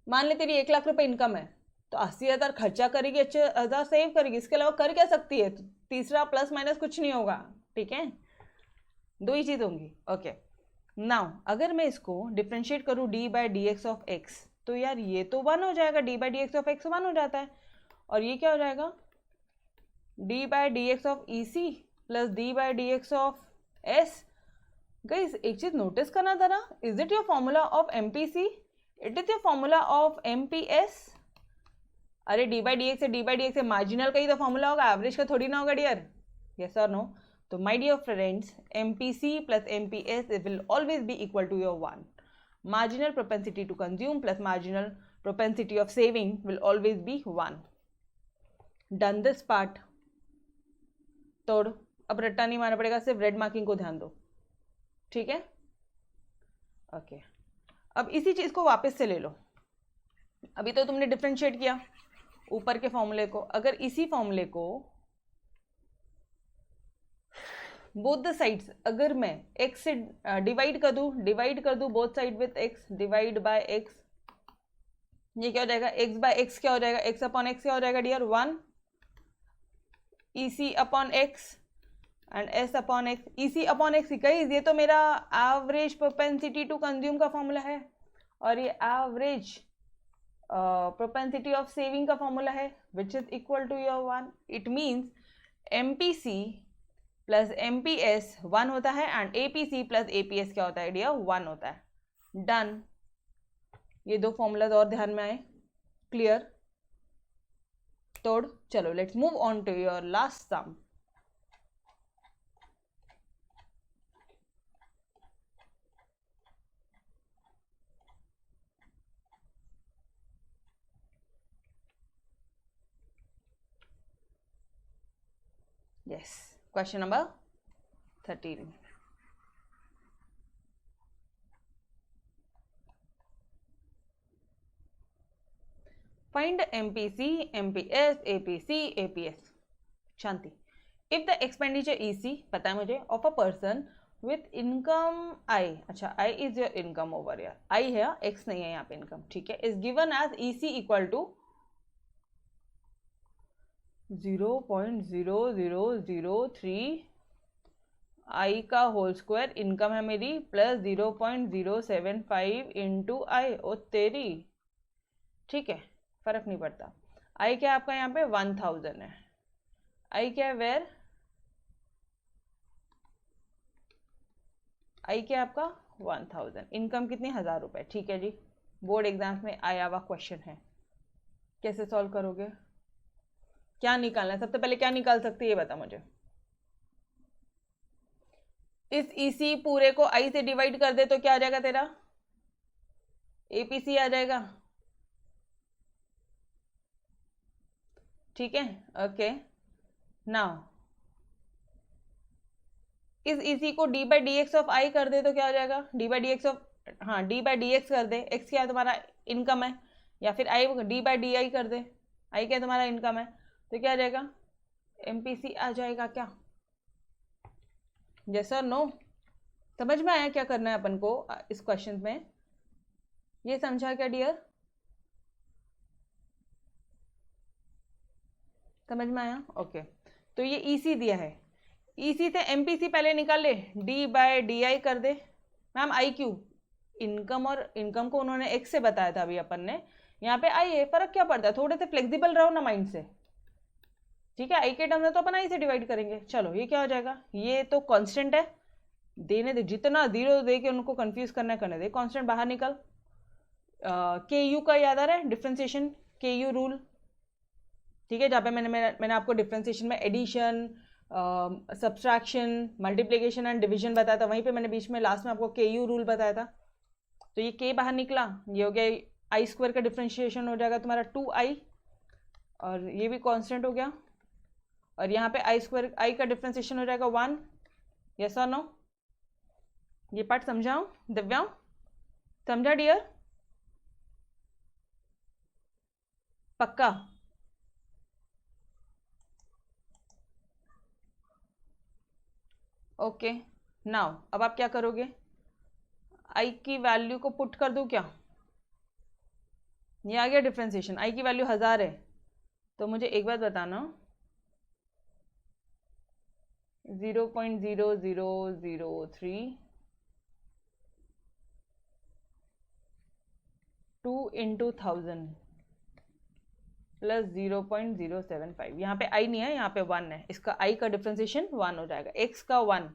मान ले तेरी 1 लाख रुपए इनकम है, तो 80,000 खर्चा करेगी, 80,000 सेव करेगी, इसके अलावा कर क्या सकती है? तो तीसरा प्लस माइनस कुछ नहीं होगा, ठीक है, दो ही चीज़ होंगी। ओके, नाउ अगर मैं इसको डिफ्रेंशिएट करूँ d by D x of x, तो यार ये तो 1 हो जाएगा, d by D x of x 1 हो जाता है, और ये क्या हो जाएगा? D by D x of E C plus d by D x of S. Guys एक चीज नोटिस करना जरा, is it your formula of MPC? It is your formula of MPS? अरे डी बाई डी एक्स से डी बाई डी एक्स से मार्जिनल का ही तो फॉर्मूला होगा, एवरेज का थोड़ी ना होगा डियर, यस और नो? तो my dear friends, MPC plus MPS will always be equal to your 1. Marginal propensity to consume plus marginal propensity of saving will always be 1. Done this part. तोड़, अब रट्टा नहीं मारना पड़ेगा, सिर्फ रेड मार्किंग को ध्यान दो, ठीक है? ओके, अब इसी चीज को वापस से ले लो। अभी तो तुमने डिफरेंशिएट किया ऊपर के फॉर्मूले को, अगर इसी फॉर्मूले को बोथ द साइड्स अगर मैं x से डिवाइड कर दूं both side with x, divide by x, ये क्या हो जाएगा? x बाय x क्या हो जाएगा? x अपॉन x क्या हो जाएगा dear? 1 EC upon x and s upon x. EC upon x guys ये तो मेरा एवरेज प्रोपेंसिटी टू कंज्यूम का फॉर्मूला है, और ये एवरेज प्रोपेंसिटी ऑफ सेविंग का फॉर्मूला है, which is equal to your 1. It means MPC plus MPS 1 होता है एंड APC प्लस APS क्या होता है डियर? 1 होता है. डन. ये दो फॉर्मूलाज और ध्यान में आए, क्लियर? तोड़, चलो let's move on to your last sum. yes, question number 13. Find MPC, MPS, APC, APS. शांति. If the expenditure EC, पता है मुझे, of a person with income I, अच्छा I is your income over here, I है, X नहीं है यहाँ पे income, ठीक है, is given as EC equal to 0.0003 I का होल स्क्वायर, इनकम है मेरी, प्लस 0.075 इंटू आई. ओ तेरी, ठीक है, फर्क नहीं पड़ता. आई क्या आपका यहाँ पे 1000 है, आई क्या है वेयर, आई क्या आपका 1000, इनकम कितनी 1000 रुपए, ठीक है जी. बोर्ड एग्जाम्स में आया हुआ क्वेश्चन है, कैसे सॉल्व करोगे? क्या निकालना है सबसे पहले, क्या निकाल सकती है ये बता मुझे. इस EC पूरे को I से डिवाइड कर दे तो क्या आ जाएगा तेरा? APC आ जाएगा, ठीक है. ओके, नाउ इस EC को D by D x of I कर दे तो क्या हो जाएगा? D by D x of, हाँ D बाई डी एक्स कर दे, X क्या है तुम्हारा? इनकम है, या फिर I D बाई डी आई कर दे, I क्या है तुम्हारा? इनकम है, तो क्या आ जाएगा? MPC आ जाएगा क्या? यस और नो? समझ में आया क्या करना है अपन को इस क्वेश्चन में? ये समझा क्या डियर? समझ में आया? ओके, तो ये EC दिया है, EC से MPC पहले निकाल ले, D बाय डी आई कर दे. मैम I क्यूब, इनकम और इनकम को उन्होंने X से बताया था अभी अपन ने, यहाँ पे I है, फर्क क्या पड़ता है? थोड़े से फ्लेक्सिबल रहो ना माइंड से, ठीक है. I के टर्म में तो अपन I से डिवाइड करेंगे. चलो ये क्या हो जाएगा? ये तो कांस्टेंट है, देने दे, जितना जीरो दे के उनको कंफ्यूज करना करने दे. कांस्टेंट बाहर निकल. KU का याद आ रहा है डिफ्रेंसिएशन, KU रूल, ठीक है, जहाँ पे मैंने आपको डिफ्रेंसिएशन में addition, subtraction, multiplication and division बताया था, वहीं पे मैंने बीच में लास्ट में आपको KU रूल बताया था. तो ये K बाहर निकला, ये हो गया I स्क्वायर का डिफ्रेंशिएशन हो जाएगा तुम्हारा 2I, और ये भी कांस्टेंट हो गया, और यहाँ पे I स्क्वायर I का डिफ्रेंशिएशन हो जाएगा 1. यस और नो? ये पार्ट समझाऊं दिव्या? समझा डियर? पक्का? ओके, नाउ अब आप क्या करोगे? I की वैल्यू को पुट कर दूं क्या? ये आ गया डिफ्रेंसिएशन। आई की वैल्यू 1000 है, तो मुझे एक बात बताना, 0.0003 2 इंटू 1000 प्लस 0.075, यहाँ पे आई नहीं है, यहाँ पे 1 है, इसका आई का डिफ्रेंसिएशन 1 हो जाएगा। एक्स का 1,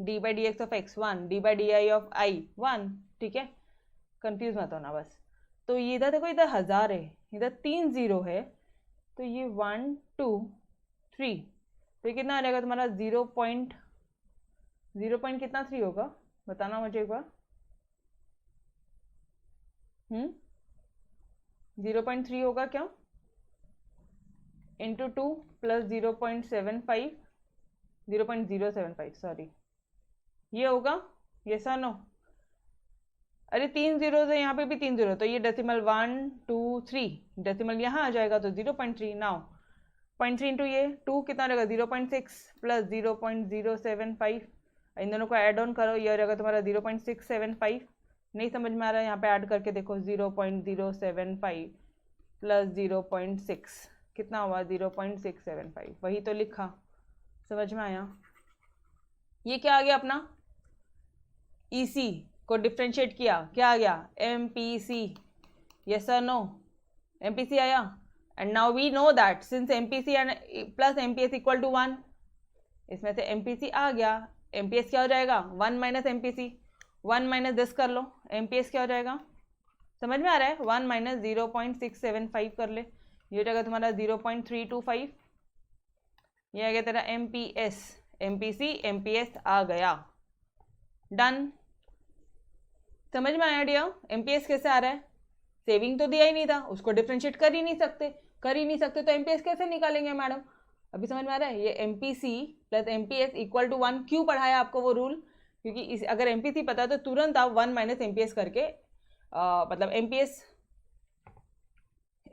D by D x of x 1, D by D I of I 1, ठीक है, कंफ्यूज मत होना बस। तो ये इधर देखो, इधर 1000 है, इधर 3 0 है, तो ये 1 2 3, तो ये कितना आ जाएगा तुम्हारा 0 कितना 3 होगा, बताना मुझे एक बार। 0.3 होगा क्या, इंटू 2 प्लस 0.75, 0.075 सॉरी, ये होगा, ये सा नो, अरे 3 जीरो है, यहाँ पे भी 3 जीरो, तो ये डेसिमल 1 2 3, डेसिमल यहाँ आ जाएगा तो 0.3। नाउ 0.3 इंटू ये 2 कितना रहेगा 0.6 प्लस 0.075, इन दोनों को ऐड ऑन करो, ये रहेगा तुम्हारा 0.675। नहीं समझ में आ रहा है, यहाँ पे ऐड करके देखो, 0.075 प्लस 0.6 कितना हुआ 0.675, वही तो लिखा, समझ में आया। ये क्या आ गया अपना, EC को डिफ्रेंशिएट किया, क्या आ गया MPC, यस और नो, MPC आया। And now we know that since MPC and plus MPS equal to 1, इसमें से MPC आ गया, MPS क्या हो जाएगा 1 माइनस MPC, 1 माइनस 10 कर लो, MPS क्या हो जाएगा, समझ में आ रहा है, 1 माइनस 0.675 कर ले, ये हो जाएगा तुम्हारा 0.325, ये आ गया तेरा MPS, MPC MPS आ गया, डन। समझ में आया डियर, MPS कैसे आ रहा है, सेविंग तो दिया ही नहीं था, उसको डिफ्रेंशिएट कर ही नहीं सकते, तो MPS कैसे निकालेंगे मैडम, अभी समझ में आ रहा है। ये MPC plus MPS equal to 1 क्यों पढ़ाया आपको वो रूल, क्योंकि अगर MPC पता है तो तुरंत आप 1 माइनस MPS करके मतलब MPS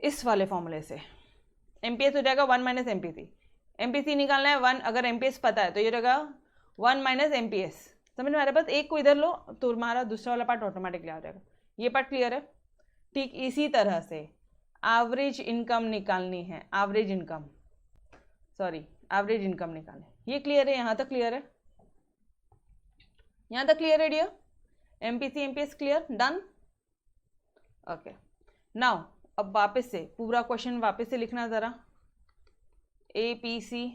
इस वाले फॉर्मूले से MPS हो जाएगा 1 माइनस MPC, MPC निकालना है 1, अगर MPS पता है तो ये रहेगा 1 माइनस MPS, समझ में आ रहा है। बस एक को इधर लो तो तुम्हारा दूसरा वाला पार्ट ऑटोमेटिकली आ जाएगा, ये पार्ट क्लियर है। ठीक इसी तरह से एवरेज इनकम निकालनी है, एवरेज इनकम निकालनी, ये क्लियर है, यहाँ तक क्लियर है, यहाँ तक क्लियर है dear, MPC MPS clear, done. Okay now अब वापस से पूरा क्वेश्चन वापस से लिखना जरा, APC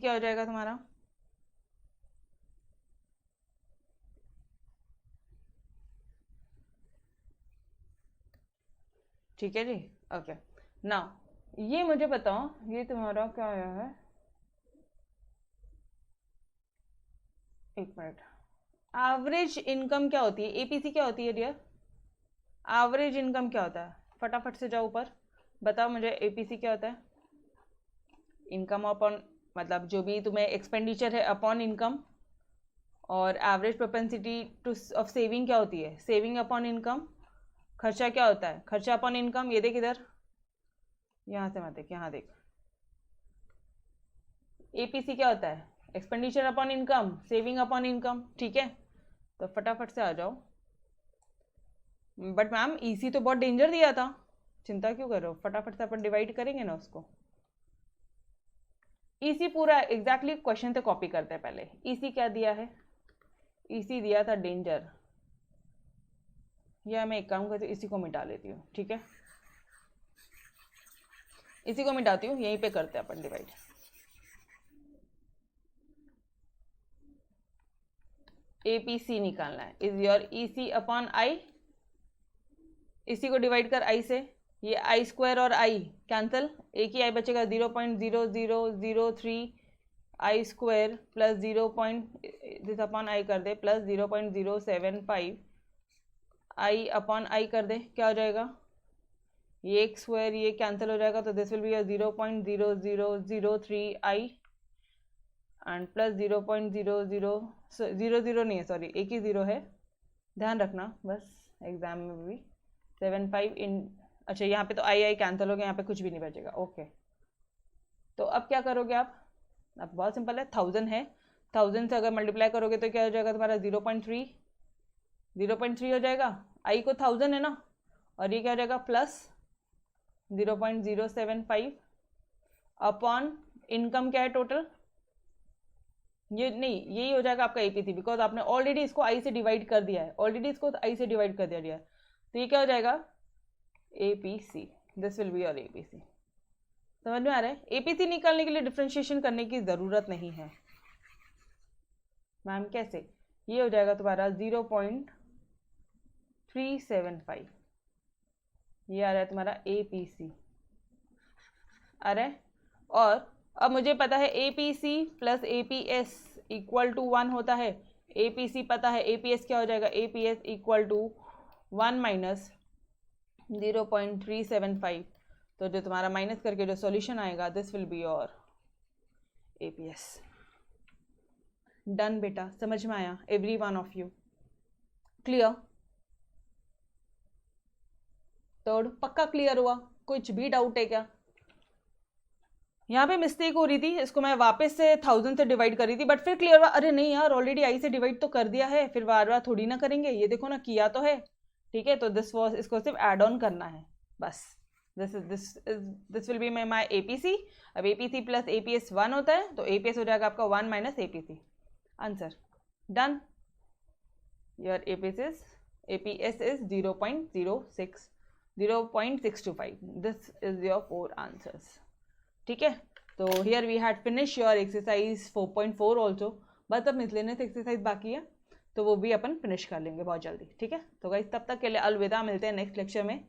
क्या हो जाएगा तुम्हारा, ठीक है जी। ओके नाउ ये मुझे बताओ, ये तुम्हारा क्या आया है, एक मिनट, एवरेज इनकम क्या होती है, APC क्या होती है डियर, एवरेज इनकम क्या होता है, फटाफट से जाओ ऊपर बताओ मुझे, APC क्या होता है, इनकम अपॉन, मतलब जो भी तुम्हें एक्सपेंडिचर है अपॉन इनकम, और average propensity two of saving क्या होती है, सेविंग अपॉन इनकम, खर्चा क्या होता है, खर्चा अपॉन इनकम, ये देख इधर, यहाँ से मत देख, यहाँ देख, APC क्या होता है, expenditure upon income, saving upon income, ठीक है, तो फटाफट से आ जाओ। बट मैम EC तो बहुत डेंजर दिया था, चिंता क्यों कर रहे हो, फटाफट से अपन डिवाइड करेंगे ना उसको, EC पूरा एग्जैक्टली क्वेश्चन से कॉपी करते हैं पहले। EC क्या दिया है, EC दिया था डेंजर, या मैं एक काम करती हूँ इसी को मिटा लेती हूँ, ठीक है, इसी को मिटाती हूँ, यहीं पे करते हैं अपन डिवाइड। APC निकालना है, is your EC upon I, इसी को डिवाइड कर I से, ये I स्क्वायर और I कैंसिल, एक ही I बचेगा, 0.0003 I square plus 0. This upon I कर दे, प्लस 0.075 I अपॉन I कर दे, क्या हो जाएगा, ये एक स्क्वायर ये कैंसिल हो जाएगा, तो this will B 0.0003 I and plus 0.00 नहीं है, सॉरी एक ही जीरो है, ध्यान रखना बस एग्जाम में भी 75 इन, अच्छा यहाँ पे तो आई कैंसिल हो गया, यहाँ पे कुछ भी नहीं बचेगा, ओके। तो अब क्या करोगे आप, अब बहुत सिंपल है, 1000 है, 1000 से अगर मल्टीप्लाई करोगे तो क्या हो जाएगा तुम्हारा 0.3, 0.3 हो जाएगा, आई को 1000 है ना, और ये क्या हो जाएगा प्लस 0.075 अपॉन इनकम क्या है टोटल, ये नहीं यही हो जाएगा आपका एपीसी, बिकॉज आपने ऑलरेडी इसको आई से डिवाइड कर दिया है, ऑलरेडी इसको आई से डिवाइड कर दिया है, तो ये क्या हो जाएगा APC, this will be your APC. समझ में आ रहा है? एपीसी निकालने के लिए डिफ्रेंशिएशन करने की ज़रूरत नहीं है मैम। कैसे? ये हो जाएगा तुम्हारा 0.375, ये आ रहा है तुम्हारा एपीसी आ रहा है। और अब मुझे पता है APC plus APS equal to 1 होता है, एपीसी पता है, एपीएस क्या हो जाएगा, एपीएस इक्वल टू 1 माइनस 0.375, तो जो तुम्हारा माइनस करके जो सॉल्यूशन आएगा this will be your APS. Done बेटा, समझ में आया every one of you? Clear? Third पक्का क्लियर हुआ? कुछ भी डाउट है क्या? यहाँ पे मिस्टेक हो रही थी, इसको मैं वापस से 1000 से डिवाइड कर रही थी, बट फिर क्लियर हुआ, अरे नहीं यार ऑलरेडी आई से डिवाइड तो कर दिया है, फिर बार बार थोड़ी ना करेंगे, ये देखो ना किया तो है, ठीक है। तो इसको सिर्फ ऐड ऑन करना है बस। This will be my APC. अब एपीसी प्लस एपीएस 1 होता है, तो एपीएस हो जाएगा आपका 1 minus APC. Answer done. Your APS is 0.625। This is your 4 answers, ठीक है। तो here we had finish your exercise 4.4 also, बस अब मिसलेनियस एक्सरसाइज बाकी है, तो वो भी अपन फिनिश कर लेंगे बहुत जल्दी, ठीक है। तो गाइस तब तक के लिए अलविदा, मिलते हैं नेक्स्ट लेक्चर में।